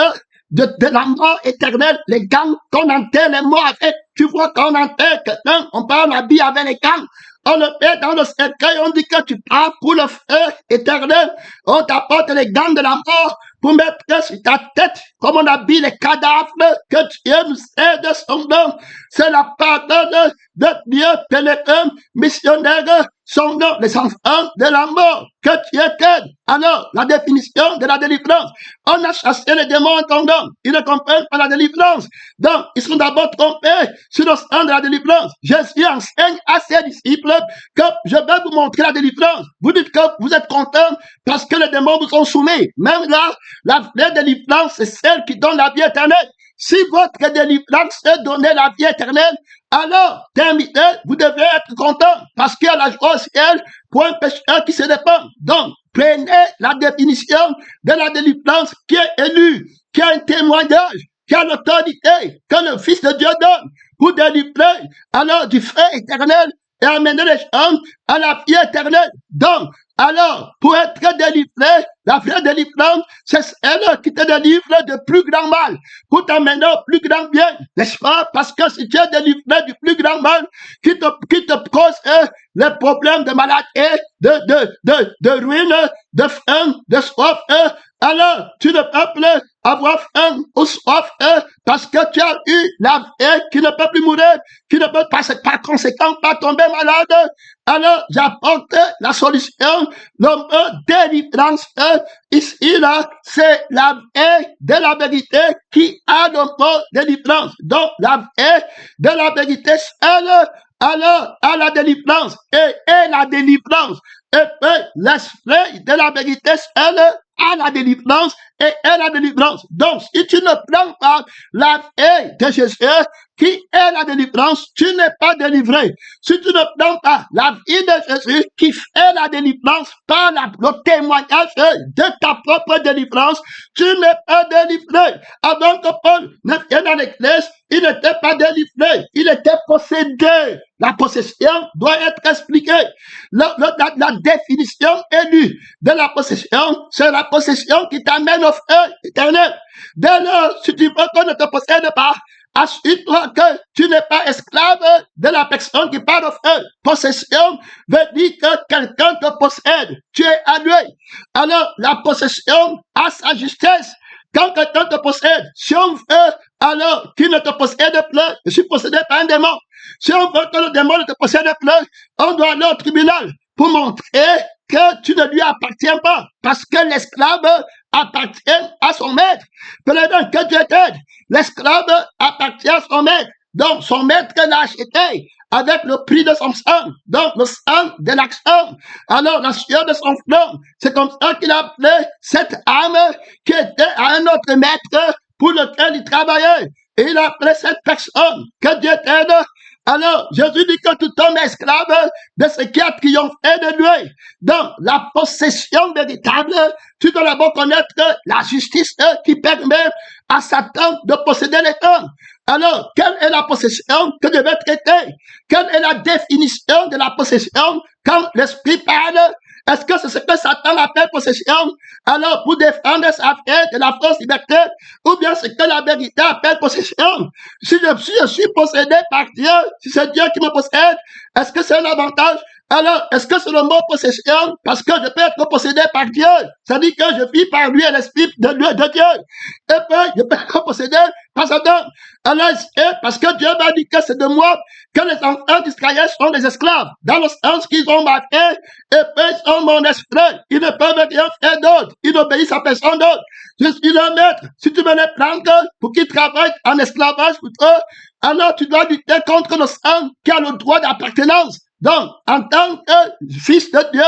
de la mort éternelle, les gants qu'on enterre les morts avec. Tu vois qu'on enterre quelqu'un, on parle la vie avec les gants. On le fait dans le cercueil, on dit que tu pars pour le feu éternel. On t'apporte les gants de la mort pour mettre sur ta tête, comme on habille les cadavres, que Dieu nous aide son nom. C'est la pardonne de Dieu pénétrant, missionnaire, son nom, les enfants de la mort, que Dieu t'aide. Alors, la définition de la délivrance. On a chassé les démons en ton nom. Ils ne comprennent pas la délivrance. Donc, ils sont d'abord trompés sur le sang de la délivrance. Jésus enseigne à ses disciples que je vais vous montrer la délivrance. Vous dites que vous êtes contents parce que les démons vous sont soumis. Même là, la vraie délivrance, c'est celle qui donne la vie éternelle. Si votre délivrance est donner la vie éternelle, alors, terminé, vous devez être content parce qu'il y a la joie au ciel pour un pécheur qui se répand. Donc, prenez la définition de la délivrance qui est élue, qui a un témoignage, qui a l'autorité que le Fils de Dieu donne pour délivrer alors du feu éternel et amener les gens à la vie éternelle. Donc, alors, pour être délivré, la vraie délivrance, c'est elle qui te délivre de plus grand mal, pour t'amener au plus grand bien, n'est-ce pas? Parce que si tu es délivré du plus grand mal, qui te cause les problèmes de maladie, de ruine, de faim, de soif, alors tu ne peux plus avoir faim ou soif, parce que tu as eu la vie qui ne peut plus mourir, qui ne peut pas, par conséquent, pas tomber malade. Alors, j'apporte la solution, le mot délivrance, ici, là, c'est la vie de la vérité qui a le mot délivrance. Donc, la vie de la vérité, elle, alors, à la délivrance, et la délivrance, et puis, l'esprit de la vérité, elle, à la délivrance, et la délivrance. Donc, si tu ne prends pas la vie de Jésus, qui est la délivrance, tu n'es pas délivré. Si tu ne prends pas la vie de Jésus, qui fait la délivrance par le témoignage de ta propre délivrance, tu n'es pas délivré. Avant que Paul ne vienne à l'église, il n'était pas délivré, il était possédé. La possession doit être expliquée. La définition élue de la possession, c'est la possession qui t'amène au feu éternel. Dès lors, si tu veux qu'on ne te possède pas, assure-toi que tu n'es pas esclave de la personne qui parle au feu. Possession veut dire que quelqu'un te possède. Tu es à lui. Alors, la possession a sa justesse. Quand quelqu'un te possède, si on veut alors qu'il ne te possède plus, je suis possédé par un démon. Si on veut que le démon ne te possède plus, on doit aller au tribunal pour montrer que tu ne lui appartiens pas. Parce que l'esclave appartient à son maître. Prenons que Dieu t'aide. L'esclave appartient à son maître. Donc, son maître l'a acheté avec le prix de son sang. Donc, le sang de l'action. Alors, la sueur de son front. C'est comme ça qu'il a appelé cette âme qui était à un autre maître pour lequel il travaillait. Et il a appelé cette personne. Que Dieu t'aide. Alors, Jésus dit que tout homme est esclave de ce qui a triomphé de lui. Donc, la possession véritable, tu dois d'abord connaître la justice qui permet à Satan de posséder les hommes. Alors, quelle est la possession que je vais traiter? Quelle est la définition de la possession quand l'Esprit parle Est-ce que c'est ce que Satan appelle possession? Alors, pour défendre sa fête de la fausse liberté, ou bien ce que la vérité appelle possession? Si je suis possédé par Dieu, si c'est Dieu qui me possède, est-ce que c'est un avantage? Alors, est-ce que c'est le mot possession? Parce que je peux être possédé par Dieu. Ça dit que je vis par lui et l'esprit de Dieu. Et puis, je peux être possédé par Satan. Alors, parce que Dieu m'a dit que c'est de moi que les enfants d'Israël sont des esclaves. Dans le sens qu'ils ont marqué, et puis ils sont mon esprit. Ils ne peuvent rien faire d'autre. Ils n'obéissent à personne d'autre. Je suis le maître. Si tu me les prends pour qu'ils travaillent en esclavage pour eux, alors tu dois lutter contre le sang qui a le droit d'appartenance. Donc, en tant que fils de Dieu,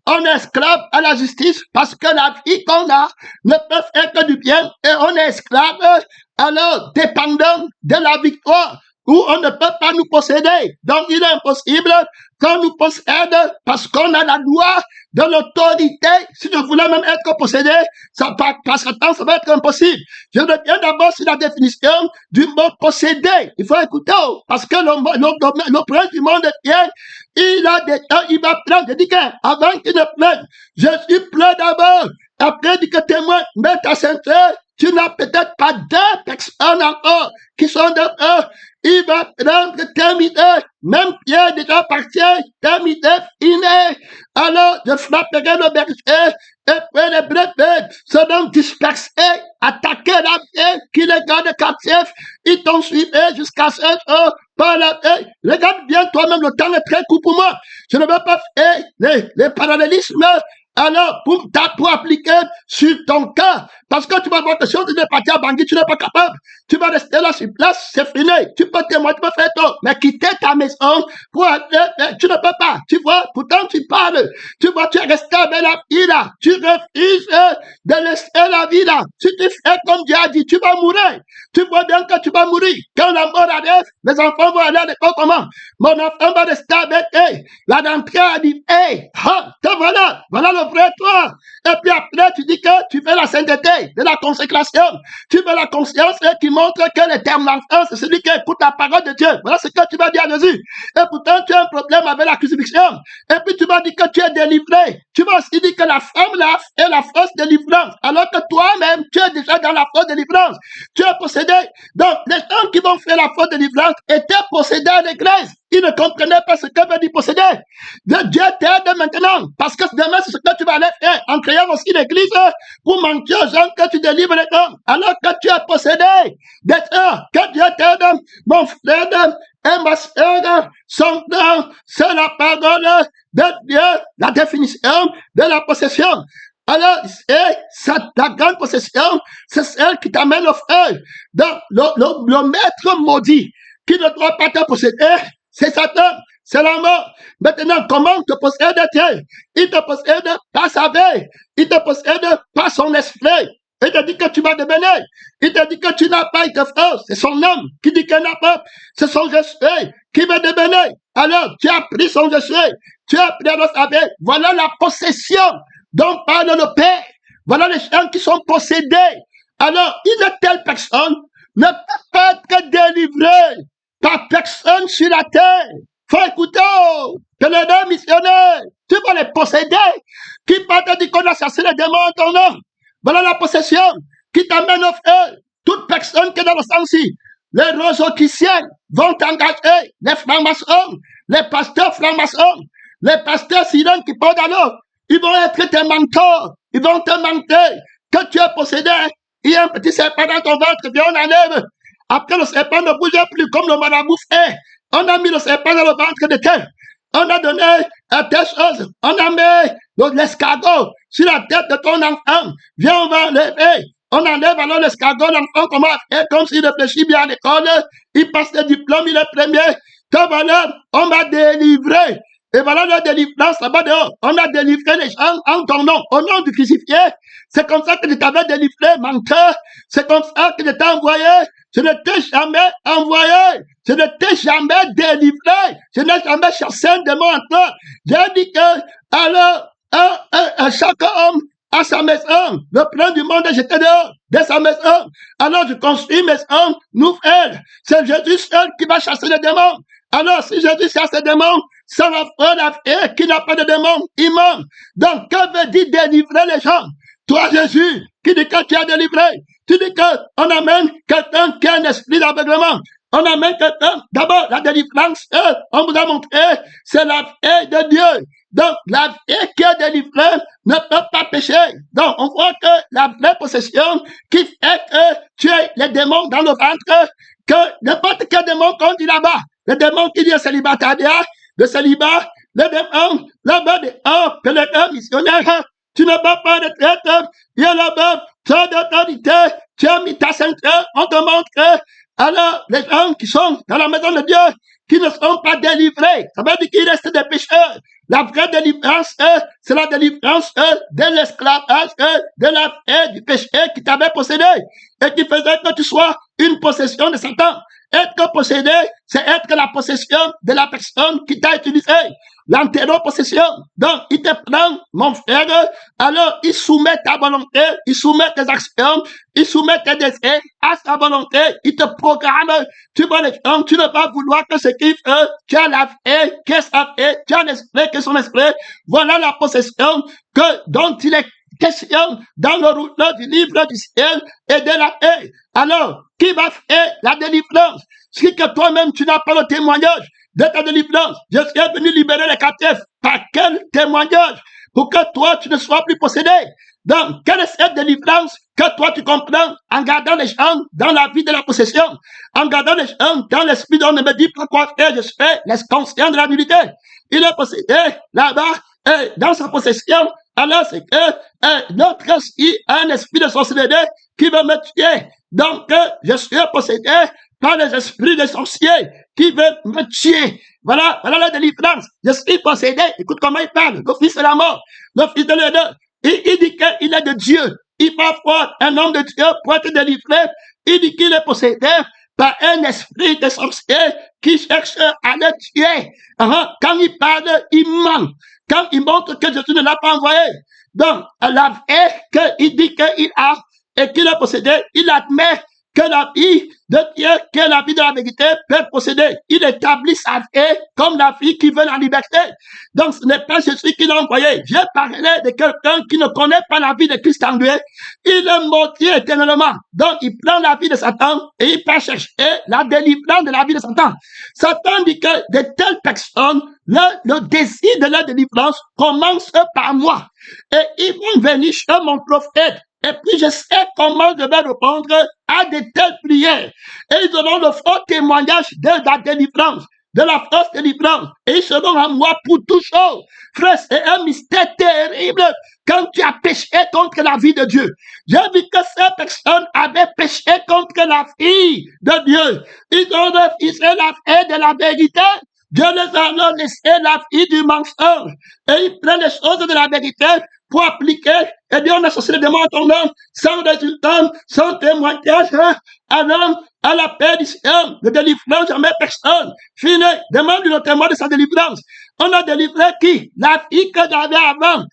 on est esclave à la justice parce que la vie qu'on a ne peut faire que du bien et on est esclave alors dépendant de la victoire où on ne peut pas nous posséder. Donc, il est impossible qu'on nous possède parce qu'on a la loi de l'autorité. Si je voulais même être possédé, ça, par Satan, ça va être impossible. Je reviens d'abord sur la définition du mot posséder. Il faut écouter, parce que le prince du monde vient, il a des temps, il va prendre. Je dis qu'avant qu'il ne prenne, je suis plein d'abord. Après, il dit que témoin, mets ta ceinture. Tu n'as peut-être pas deux personnes encore qui sont dehors. Il va prendre terminé. Même Pierre déjà appartient. Terminé, fini. Alors, je frapperai le berger et puis les brebis seront dispersés, attaquer la vie qui les garde captifs. Ils t'ont suivi jusqu'à ce jour. Par la vie. Regarde bien toi-même, le temps est très court pour moi. Je ne veux pas faire les parallélismes. Alors, pour appliquer sur ton cas, parce que tu vas voir que si tu n'es pas à Bangui, tu n'es pas capable. Tu vas rester là sur place, c'est fini. Tu peux témoigner, tu peux faire tout. Mais quitter ta maison pour aller, tu ne peux pas. Tu vois, pourtant tu parles. Tu vois, tu es resté avec la vie là. Tu refuses de laisser la vie là. Si tu fais comme Dieu a dit, tu vas mourir. Tu vois bien que tu vas mourir. Quand la mort arrive, les enfants vont aller à l'école comment? Mon enfant va rester avec eux. La rentrée a dit, hey, te voilà le vrai toi. Et puis après, tu dis que tu fais la sainteté, de la consécration. Tu veux la conscience qui montre que l'éternel enfant, c'est celui qui écoute la parole de Dieu. Voilà ce que tu vas dire à Jésus. Et pourtant, tu as un problème avec la crucifixion. Et puis, tu vas dire que tu es délivré. Tu vas aussi dire que la femme là est la fausse délivrance. Alors que toi-même, tu es déjà dans la fausse délivrance. Tu es possédé. Donc, les gens qui vont faire la fausse délivrance étaient possédés à l'église. Ils ne comprenaient pas ce que veut dire posséder. Dieu t'aide maintenant. Parce que demain, c'est ce que tu vas aller faire. En créant aussi l'église pour mentir aux gens que tu délivres les gens. Alors que tu es possédé. D'être que Dieu t'aide. Mon frère et ma soeur, son nom, c'est la parole de Dieu. La définition de la possession. Alors, la grande possession, c'est celle qui t'amène au feu. Donc, le maître maudit qui ne doit pas te posséder, c'est Satan, c'est la mort. Maintenant, comment te possède-t-il? Il te possède par sa vie. Il te possède par son esprit. Il te dit que tu vas devenir. Il te dit que tu n'as pas été fort. C'est son homme qui dit qu'il n'a pas. C'est son je suis qui va devenir. Alors, tu as pris son je suis. Tu as pris le savoir. Voilà la possession dont parle le Père. Voilà les gens qui sont possédés. Alors, une telle personne ne peut pas être délivrée par personne sur la terre. Faut écouter que les deux missionnaires, tu vas les posséder. Qui va te dire qu'on a chassé les démons en ton nom? Voilà la possession qui t'amène au feu. Toute personne qui est dans le sens-ci, les rosicruciens vont t'engager, les francs-maçons, les pasteurs francs-maçons, les pasteurs sirènes qui portent à l'eau. Ils vont être tes mentors. Ils vont te mentir que tu es possédé. Il y a un petit serpent dans ton ventre, viens on enlève. Après, le serpent ne bougeait plus comme le marabout fait. On a mis le serpent dans le ventre de terre. On a donné à telle chose. On a mis l'escargot sur la tête de ton enfant. Viens, on va enlever. On enlève alors l'escargot. L'enfant commence à faire comme s'il réfléchit bien à l'école. Il passe le diplôme, il est premier. Que voilà, on m'a délivré. Et voilà la délivrance là-bas dehors. On a délivré les gens en ton nom, au nom du crucifié. C'est comme ça que je t'avais délivré, menteur. C'est comme ça que je t'ai envoyé. Je ne t'ai jamais envoyé. Je ne t'ai jamais délivré. Je n'ai jamais chassé un démon en toi. J'ai dit que, alors, chaque homme à sa maison, le plan du monde est jeté dehors, de sa maison. Alors je construis une maison nouvelle. C'est Jésus seul qui va chasser les démons. Alors, si Jésus chasse les démons, sans la foi, qui n'a pas de démon, il ment. Donc, que veut dire délivrer les gens? Toi, Jésus, qui dit que tu as délivré, tu dis qu'on amène quelqu'un qui a un esprit d'aveuglement. On amène quelqu'un, d'abord, la délivrance, on vous a montré, c'est la vie de Dieu. Donc, la vie qui est délivrée ne peut pas pécher. Donc, on voit que la vraie possession qui fait que tu es les démons dans le ventre, que n'importe quel démon qu'on dit là-bas, le démon qui dit célibataire, le célibat, le démon, là-bas, que le démon missionnaire, tu ne peux pas de traite, il y a là-bas, tu as d'autorité, tu as mis ta ceinture, on te montre. Alors, les gens qui sont dans la maison de Dieu, qui ne sont pas délivrés, ça veut dire qu'ils restent des pécheurs. La vraie délivrance, c'est la délivrance de l'esclavage, de la haine du péché qui t'avait possédé et qui faisait que tu sois une possession de Satan. Être possédé, c'est être la possession de la personne qui t'a utilisé. L'antéro-possession. Donc, il te prend, mon frère, alors il soumet ta volonté, il soumet tes actions, il soumet tes désirs à sa volonté, il te programme. Tu vois les gens, tu ne vas vouloir que ce qu'il fait, tu as la vie, qu'est-ce qu'il fait, tu as l'esprit, que son esprit. Voilà la possession dont il est question dans le rouleau du livre du ciel et de la paix. Alors, qui va faire la délivrance? Si que toi-même tu n'as pas le témoignage de ta délivrance, je suis venu libérer les captifs. Par quel témoignage? Pour que toi tu ne sois plus possédé. Donc, quelle est cette délivrance que toi tu comprends en gardant les gens dans la vie de la possession, en gardant les gens dans l'esprit dont on me dit pourquoi faire, je suis conscient de la nullité. Il est possédé là-bas et dans sa possession. Alors c'est que notre esprit a un esprit de sorcellerie qui veut me tuer. Donc, je suis possédé par les esprits des sorciers qui veulent me tuer. Voilà la délivrance. Je suis possédé. Écoute comment il parle. Le fils de la mort, le fils de l'Éden. Il dit qu'il est de Dieu. Il va voir un homme de Dieu pour être délivré. Il dit qu'il est possédé par un esprit de sorcier qui cherche à le tuer. Quand il parle, il ment. Quand il montre que Jésus ne l'a pas envoyé. Donc, la vie qu'il dit qu'il a et qu'il est possédé, il admet que la vie de Dieu, que la vie de la vérité peut posséder. Il établit sa vie comme la vie qui veut la liberté. Donc, ce n'est pas Jésus qui l'a envoyé. J'ai parlé de quelqu'un qui ne connaît pas la vie de Christ en lui. Il est maudit éternellement. Donc, il prend la vie de Satan et il peut chercher la délivrance de la vie de Satan. Satan dit que de telles personnes, le désir de la délivrance commence par moi. Et ils vont venir chez mon prophète. Et puis je sais comment je vais répondre à de telles prières. Et ils auront le fort témoignage de la délivrance, de la fausse délivrance. Et ils seront à moi pour toujours. Frère, c'est un mystère terrible quand tu as péché contre la vie de Dieu. J'ai vu que ces personnes avaient péché contre la vie de Dieu. Ils ont refusé la vie de la vérité. Dieu les a alors laissé la vie du mensonge. Et ils prennent les choses de la vérité pour appliquer, et Dieu on associe les démons à ton nom, sans résultat, sans témoignage, alors, à la perdition, ne délivrant jamais personne. Fini, demande le témoin de sa délivrance. On a délivré qui? La vie que j'avais avant.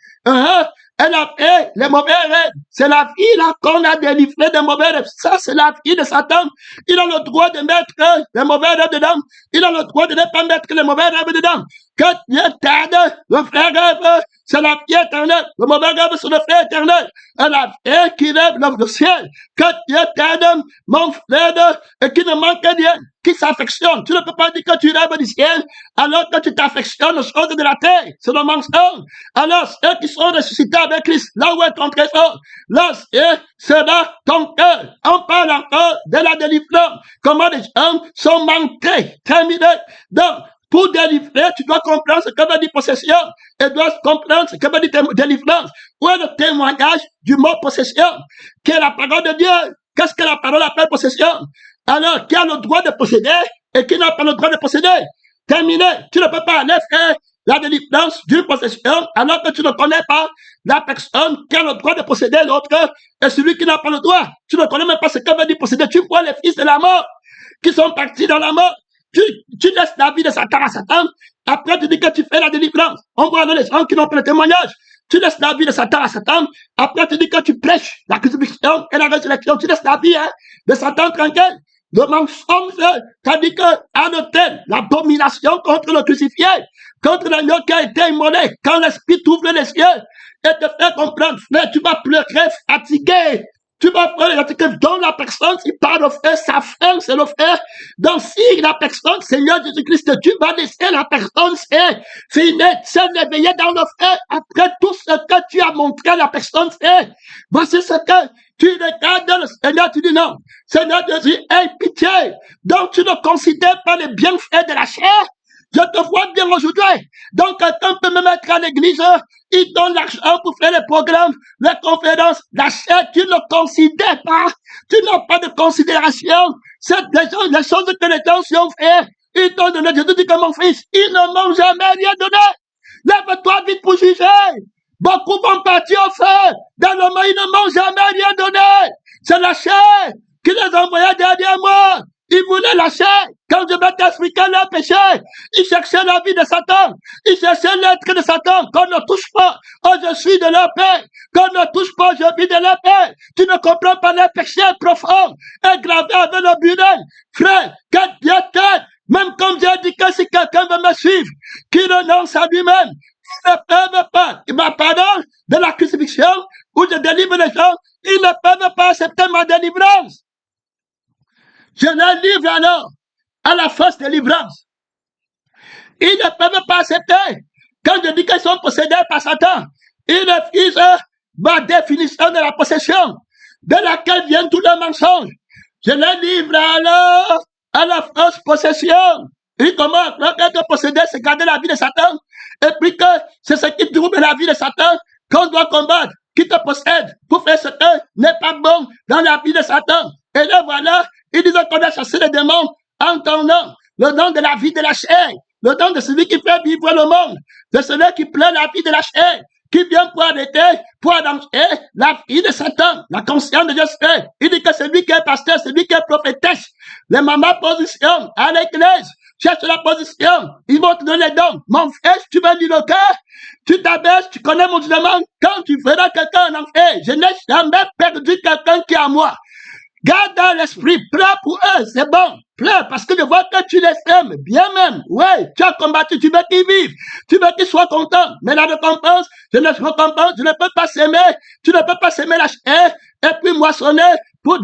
Elle a fait les mauvais rêves. C'est la vie là qu'on a délivré des mauvais rêves. Ça, c'est la vie de Satan. Il a le droit de mettre les mauvais rêves dedans. Il a le droit de ne pas mettre les mauvais rêves dedans. Que Dieu t'aide, le frère rêve, c'est la vie éternelle. Le mauvais rêve, c'est le frère éternel. Et la vie qui rêve le ciel. Que Dieu t'aide, mon frère, et qui ne manque rien, qui s'affectionne. Tu ne peux pas dire que tu rêves du ciel, alors que tu t'affectionnes aux choses de la terre. C'est le mensonge. Alors, ceux qui sont ressuscités avec Christ, là où est ton trésor, là, c'est là ton cœur. On parle encore de la délivrance. Comment les gens sont manqués, terminés. Donc, pour délivrer, tu dois comprendre ce que veut dire possession. Et tu dois comprendre ce que veut dire délivrance. Où est le témoignage du mot possession? Qui est la parole de Dieu? Qu'est-ce que la parole appelle possession? Alors, qui a le droit de posséder et qui n'a pas le droit de posséder? Terminé. Tu ne peux pas aller faire la délivrance d'une possession alors que tu ne connais pas la personne qui a le droit de posséder l'autre et celui qui n'a pas le droit. Tu ne connais même pas ce que veut dire posséder. Tu vois les fils de la mort qui sont partis dans la mort. Tu laisses la vie de Satan à Satan. Après, tu dis que tu fais la délivrance. On voit les gens qui n'ont pas le témoignage. Tu laisses la vie de Satan à Satan. Après, tu dis que tu prêches la crucifixion et la résurrection. Tu laisses la vie de Satan tranquille. Le mensonge, c'est-à-dire qu'en autel, l'abomination contre le crucifié, contre l'agneau qui a été immolé, quand l'Esprit t'ouvre les yeux et te fait comprendre, frère, tu vas pleurer fatigué. Tu vas pleurer fatigué. Donc la personne, si par le frère, sa frère, c'est le frère. Donc si la personne, Seigneur Jésus-Christ, tu vas laisser la personne se réveiller dans le frère après tout ce que tu as montré à la personne. Voici ce que tu regardes le Seigneur, tu dis non. Seigneur Jésus, aie pitié. Donc tu ne considères pas les bienfaits de la chair. Je te vois bien aujourd'hui. Donc, quelqu'un peut me mettre à l'église, il donne l'argent pour faire les programmes, les conférences, la chair, tu ne considères pas. Tu n'as pas de considération. C'est les choses que les gens ont fait. Ils t'ont donné, Jésus dit que mon fils, ils ne m'ont jamais rien donné. Lève-toi vite pour juger. Beaucoup vont partir au feu. Dans le monde, ils ne m'ont jamais rien donné. C'est la chair qui les envoyait derrière moi. Ils voulaient la chair. Quand je vais t'expliquer leur péché, ils cherchaient la vie de Satan. Ils cherchaient l'être de Satan. Qu'on ne touche pas. Oh, je suis de leur paix. Qu'on ne touche pas, je vis de leur paix. Tu ne comprends pas les péchés profonds. Gravés avec le burin. Frère, que Dieu t'aide. Même comme Dieu dit que si quelqu'un veut me suivre, qu'il renonce à lui-même. Ils ne peuvent pas. Il m'a pardonné de la crucifixion où je délivre les gens. Ils ne peuvent pas accepter ma délivrance. Je les livre alors à la fausse délivrance. Ils ne peuvent pas accepter. Quand je dis qu'ils sont possédés par Satan, ils refusent ma définition de la possession, de laquelle vient tout le mensonge. Je les livre alors à la fausse possession. Et comment être possédé, c'est garder la vie de Satan. Et puis que c'est ce qui trouble la vie de Satan qu'on doit combattre, qui te possède pour faire ce qui n'est pas bon dans la vie de Satan. Et là, voilà, ils disent qu'on a chassé les démons en ton nom, le nom de la vie de la chair, le nom de celui qui fait vivre le monde, de celui qui plaît la vie de la chair, qui vient pour arrêter, pour annoncer la vie de Satan, la conscience de Jésus. Il dit que celui qui est pasteur, celui qui est prophétesse, les mamans position à l'église, cherche la position, ils vont te donner les dons. Mon frère, tu veux dire le cœur, tu t'abaisses, tu connais mon jugement, quand tu feras quelqu'un en enfer, je n'ai jamais perdu quelqu'un qui est à moi. Garde dans l'esprit, pleure pour eux, c'est bon. Pleure parce que je vois que tu les aimes, bien même. Ouais, tu as combattu, tu veux qu'ils vivent, tu veux qu'ils soient contents. Mais la récompense, je ne peux pas s'aimer, tu ne peux pas s'aimer la chair et puis moissonner pour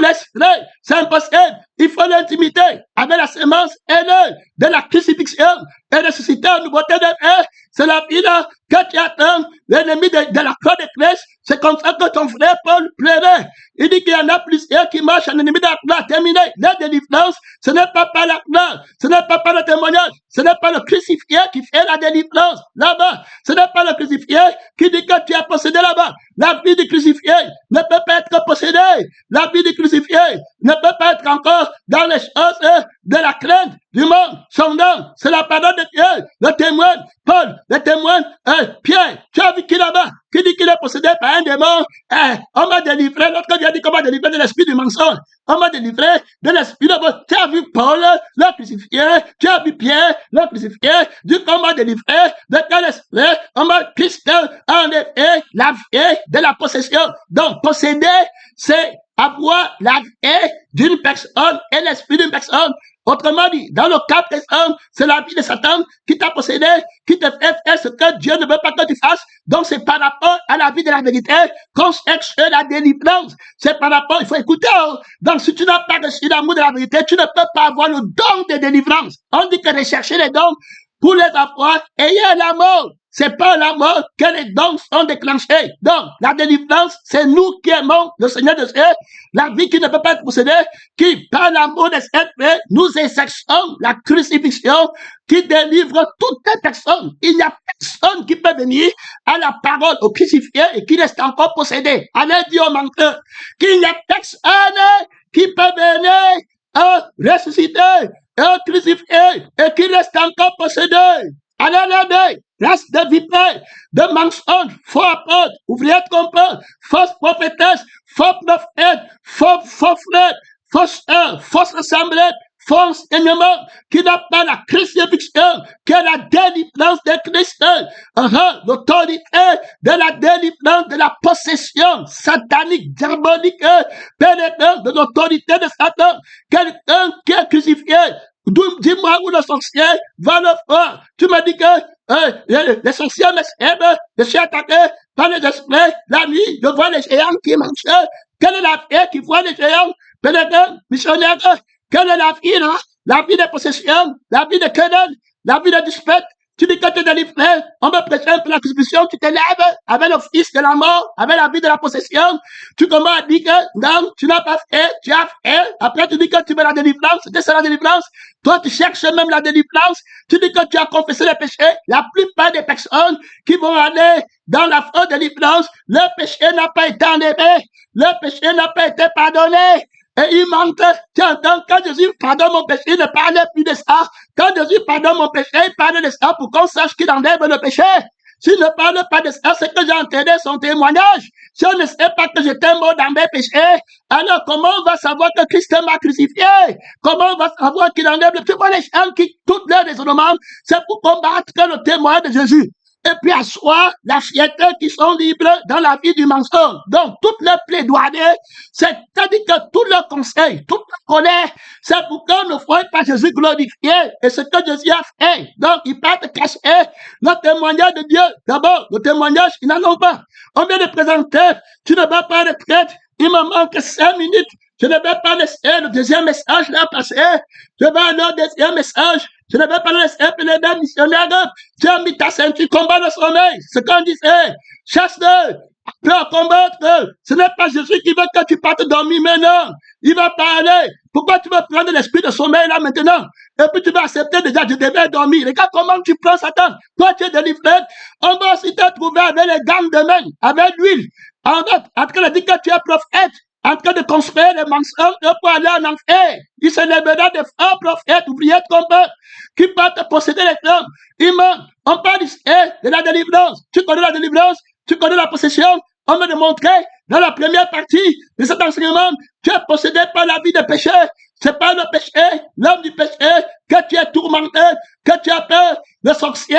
l'esprit. C'est impossible. Il faut l'intimité avec la sémence haineuse de la crucifixion et ressusciter en nouveauté de vie. C'est la vie là que tu attends, l'ennemi de la croix de Christ. C'est comme ça que ton frère Paul pleurait. Il dit qu'il y en a plusieurs qui marchent en ennemi de la croix. Terminé. La délivrance, ce n'est pas par la croix, ce n'est pas par le témoignage, ce n'est pas le crucifié qui fait la délivrance là-bas. Ce n'est pas le crucifié qui dit que tu as possédé là-bas. La vie du crucifié ne peut pas être possédée. La vie du crucifié ne peut pas être encore dans les choses de la crainte du monde. Son nom, c'est la parole de Dieu. Le témoin, Paul, le témoin, Pierre, tu as vu qui là-bas, qui dit qu'il est possédé par un démon. On m'a délivré, l'autre vient dire qu'on m'a délivré de l'esprit du mensonge. On m'a délivré de l'esprit de mensonge. Tu as vu Paul, le crucifié, tu as vu Pierre, le crucifié, du qu'on m'a délivré de quel esprit, on m'a Christ, en effet, la vie de la possession. Donc, posséder, c'est avoir la vie d'une personne et l'esprit d'une personne. Autrement dit, dans le cas présent, c'est la vie de Satan qui t'a possédé, qui te fait faire ce que Dieu ne veut pas que tu fasses. Donc c'est par rapport à la vie de la vérité qu'on cherche la délivrance. C'est par rapport, il faut écouter. Donc si tu n'as pas reçu l'amour de la vérité, tu ne peux pas avoir le don de délivrance. On dit que rechercher les dons pour les avoir, ayez l'amour. C'est pas la mort que les dons sont déclenchés. Donc, la délivrance, c'est nous qui aimons le Seigneur de Dieu. La vie qui ne peut pas être possédée, qui, par l'amour de cette paix, nous exerçons la crucifixion qui délivre toutes les personnes. Il n'y a personne qui peut venir à la parole au crucifié et qui reste encore possédé. Allez dire au menteur qu'il n'y a personne qui peut venir à ressusciter, à crucifier et qui reste encore possédé. Allez, race de vipères, de mensonges, faux apôtres, ouvriers de complot, fausses prophétesses, faux prophètes, faux frères, fausses assemblées, enseignement qui n'a pas la crucifixion, qui est la délivrance de Christ, l'autorité de la délivrance de la possession satanique, diabolique, pénétrant de l'autorité de Satan, quelqu'un qui est crucifié. Dis-moi où le sorcier va le voir. Tu me dis que les sorciers m'aiment, je suis attaqué par les esprits. La nuit, je vois les géants qui marchent. Quelle est la fille qui voit les géants? Pénétrant, missionnaire. Quelle est la vie là? La vie de possession, la vie de querelle, la vie de dispute. Tu dis que tu es délivré, on me prêche pour la crucifixion, tu t'élèves avec le fils de la mort, avec la vie de la possession. Tu commences à dire que non, tu n'as pas fait, tu as fait. Après, tu dis que tu veux la délivrance, c'est la délivrance. Toi, tu cherches même la délivrance. Tu dis que tu as confessé les péchés. La plupart des personnes qui vont aller dans la fausse délivrance, le péché n'a pas été enlevé, le péché n'a pas été pardonné. Et il manque, tu entends, quand Jésus pardonne mon péché, il ne parle plus de ça. Quand Jésus pardonne mon péché, il parle de ça pour qu'on sache qu'il enlève le péché. S'il ne parle pas de ça, c'est que j'ai entendu son témoignage. Si on ne sait pas que j'étais mort dans mes péchés, alors comment on va savoir que Christ m'a crucifié? Comment on va savoir qu'il enlève le péché? Tu vois les gens qui, toutes leurs raisonnements, c'est pour combattre le témoin de Jésus. Et puis asseoir la fierté qui sont libres dans la vie du mensonge. Donc, toutes les plaidoyer, c'est-à-dire que tous leurs conseils, toute la colère, c'est pour qu'on ne voit pas Jésus glorifié et ce que Jésus a fait. Donc, ils partent cacher le témoignage de Dieu. D'abord, le témoignage, ils n'en ont pas. On vient de présenter, tu ne vas pas à la retraite, il me manque 5 minutes. Je ne vais pas laisser le deuxième message là passer. Je vais aller au deuxième message. Je ne vais pas laisser les deux missionnaires. Tu as mis ta ceinture, combat le sommeil. Ce qu'on disait, chasse-le. Après combattre. Ce n'est pas Jésus qui veut que tu partes dormir maintenant. Il va parler. Pourquoi tu veux prendre l'esprit de sommeil là maintenant? Et puis tu vas accepter déjà, je devais dormir. Regarde comment tu prends Satan. Toi, tu es délivré. On va aussi te trouver avec les gants de main, avec l'huile. En train de dire que tu es prophète. En train de construire les mensonges pour aller en enfer. Il se lèvera des faux prophètes, ouvriers de combat, qui partent posséder les hommes. On parle de la délivrance. Tu connais la délivrance, tu connais la possession. On me démontrait dans la première partie de cet enseignement, tu es possédé par la vie de péché. C'est pas le péché, l'homme du péché, que tu es tourmenté, que tu as peur, le sorcier,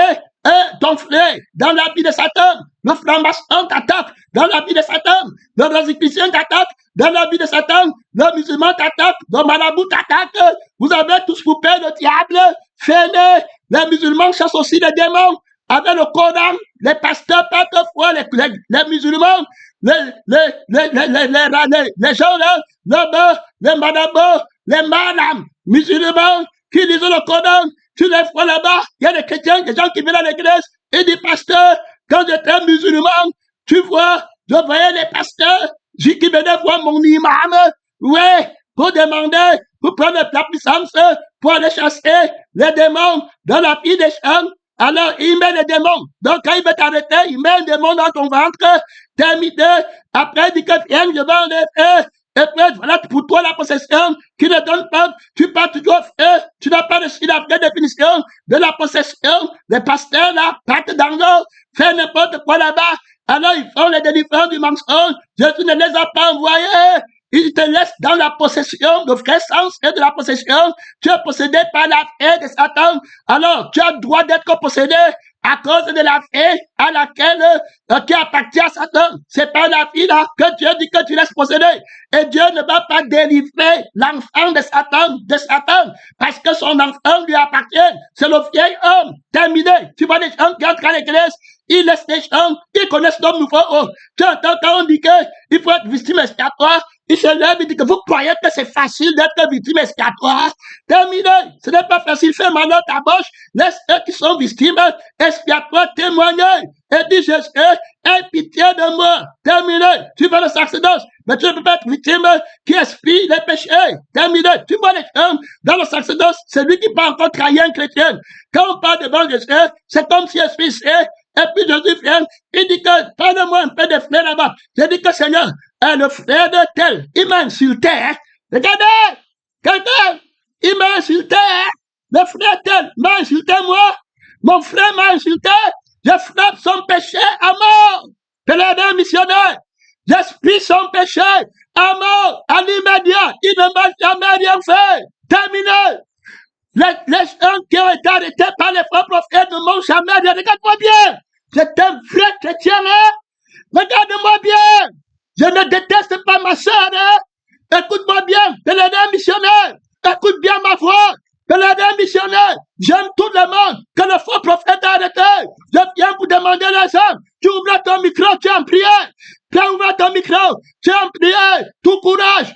ton frère, dans la vie de Satan, le franc-maçon t'attaque, dans la vie de Satan, le rosicrucien t'attaque, dans la vie de Satan, le musulman t'attaque, le marabout t'attaque, vous avez tous coupé le diable, faites-le, les musulmans chassent aussi les démons, avec le Coran, les pasteurs parfois, les musulmans, les gens là, les marabouts, les madame, musulmans, qui lisent le Coran, tu les vois là-bas, il y a des chrétiens, des gens qui viennent à l'église, et des pasteurs, quand j'étais musulman, tu vois, je voyais les pasteurs, qui venaient voir mon imam, ouais, pour demander, pour prendre la puissance, pour aller chasser les démons dans la vie des champs. Alors, il met les démons. Donc, quand il veut t'arrêter, il met un démon dans ton ventre, terminé. Après, il dit que viens, je vais enlever. Et puis, voilà pour toi la possession qui ne donne pas. Tu pars toujours faire. Tu n'as pas reçu la vraie définition de la possession. Les pasteurs, là, partent dans l'eau, font n'importe quoi là-bas. Alors, ils font les délivrances du mensonge. Jésus ne les a pas envoyés. Il te laisse dans la possession, le vrai sens est de la possession. Tu es possédé par la fée de Satan. Alors, tu as le droit d'être possédé à cause de la fée à laquelle qui appartient à Satan. C'est pas la fille là que Dieu dit que tu laisses posséder. Et Dieu ne va pas délivrer l'enfant de Satan, parce que son enfant lui appartient. C'est le vieil homme. Terminé. Tu vois les gens qui entrent à l'église, ils laissent les gens, ils connaissent l'homme nouveau. Oh, tu entends quand on dit qu'il faut être victime expiatoire, il se lève et dit que vous croyez que c'est facile d'être victime expiatoire. Terminé. Ce n'est pas facile. Fais mal à ta bouche. Laisse ceux qui sont victimes expiatoires témoigner. Et dis Jésus, aie pitié de moi. Terminé. Tu vas le sacerdoce. Mais tu ne peux pas être victime qui expie les péchés. Terminé. Tu vois les gens dans le sacerdoce, c'est lui qui peut encore trahir un chrétien. Quand on parle devant Jésus, c'est comme si expulsé. Et puis Jésus vient, il dit que, parle-moi un peu de frère là-bas. J'ai dit que Seigneur, le frère de tel, il m'a insulté. Regardez, il m'a insulté. Le frère tel m'a insulté moi. Mon frère m'a insulté. Je frappe son péché à mort. Pèlerin missionnaire. J'expie son péché à mort, à l'immédiat. Il ne m'a jamais rien fait. terminé. Les gens qui ont été arrêtés par les faux prophètes ne m'ont jamais dit, regarde-moi bien, c'est un vrai chrétien, hein? Regarde-moi bien, je ne déteste pas ma soeur, hein? Écoute-moi bien, pèlerin missionnaire, écoute bien ma voix, pèlerin missionnaire, j'aime tout le monde, que le faux prophète a arrêté, je viens pour demander les hommes, tu ouvres ton micro, tu es en prière, tu as ouvert ton micro, tu es en prière, tout courage,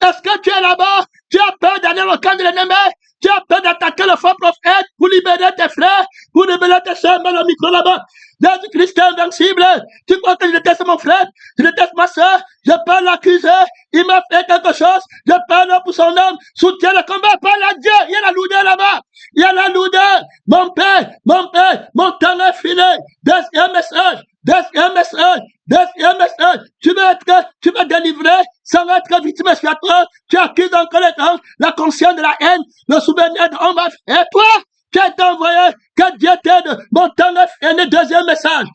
est-ce que tu es là-bas, tu as peur d'aller au camp de l'ennemi, tu as peur d'attaquer le faux prophète pour libérer tes frères, pour libérer tes soeurs, mets le micro là-bas. Jésus-Christ est invincible. Tu crois que je déteste mon frère, je déteste ma soeur, je peux l'accuser, il m'a fait quelque chose, je parle pour son homme, soutiens le combat, parle à Dieu, il y a la lourdeur là-bas, il y a la lourdeur, mon père, mon temps est fini, deuxième message, tu veux délivrer sans être victime expiatoire, tu accuses encore les gens, la conscience de la haine, le souvenir de on va faire toi. Tu es envoyé, que Dieu t'aide, mon temps est fini, deuxième message,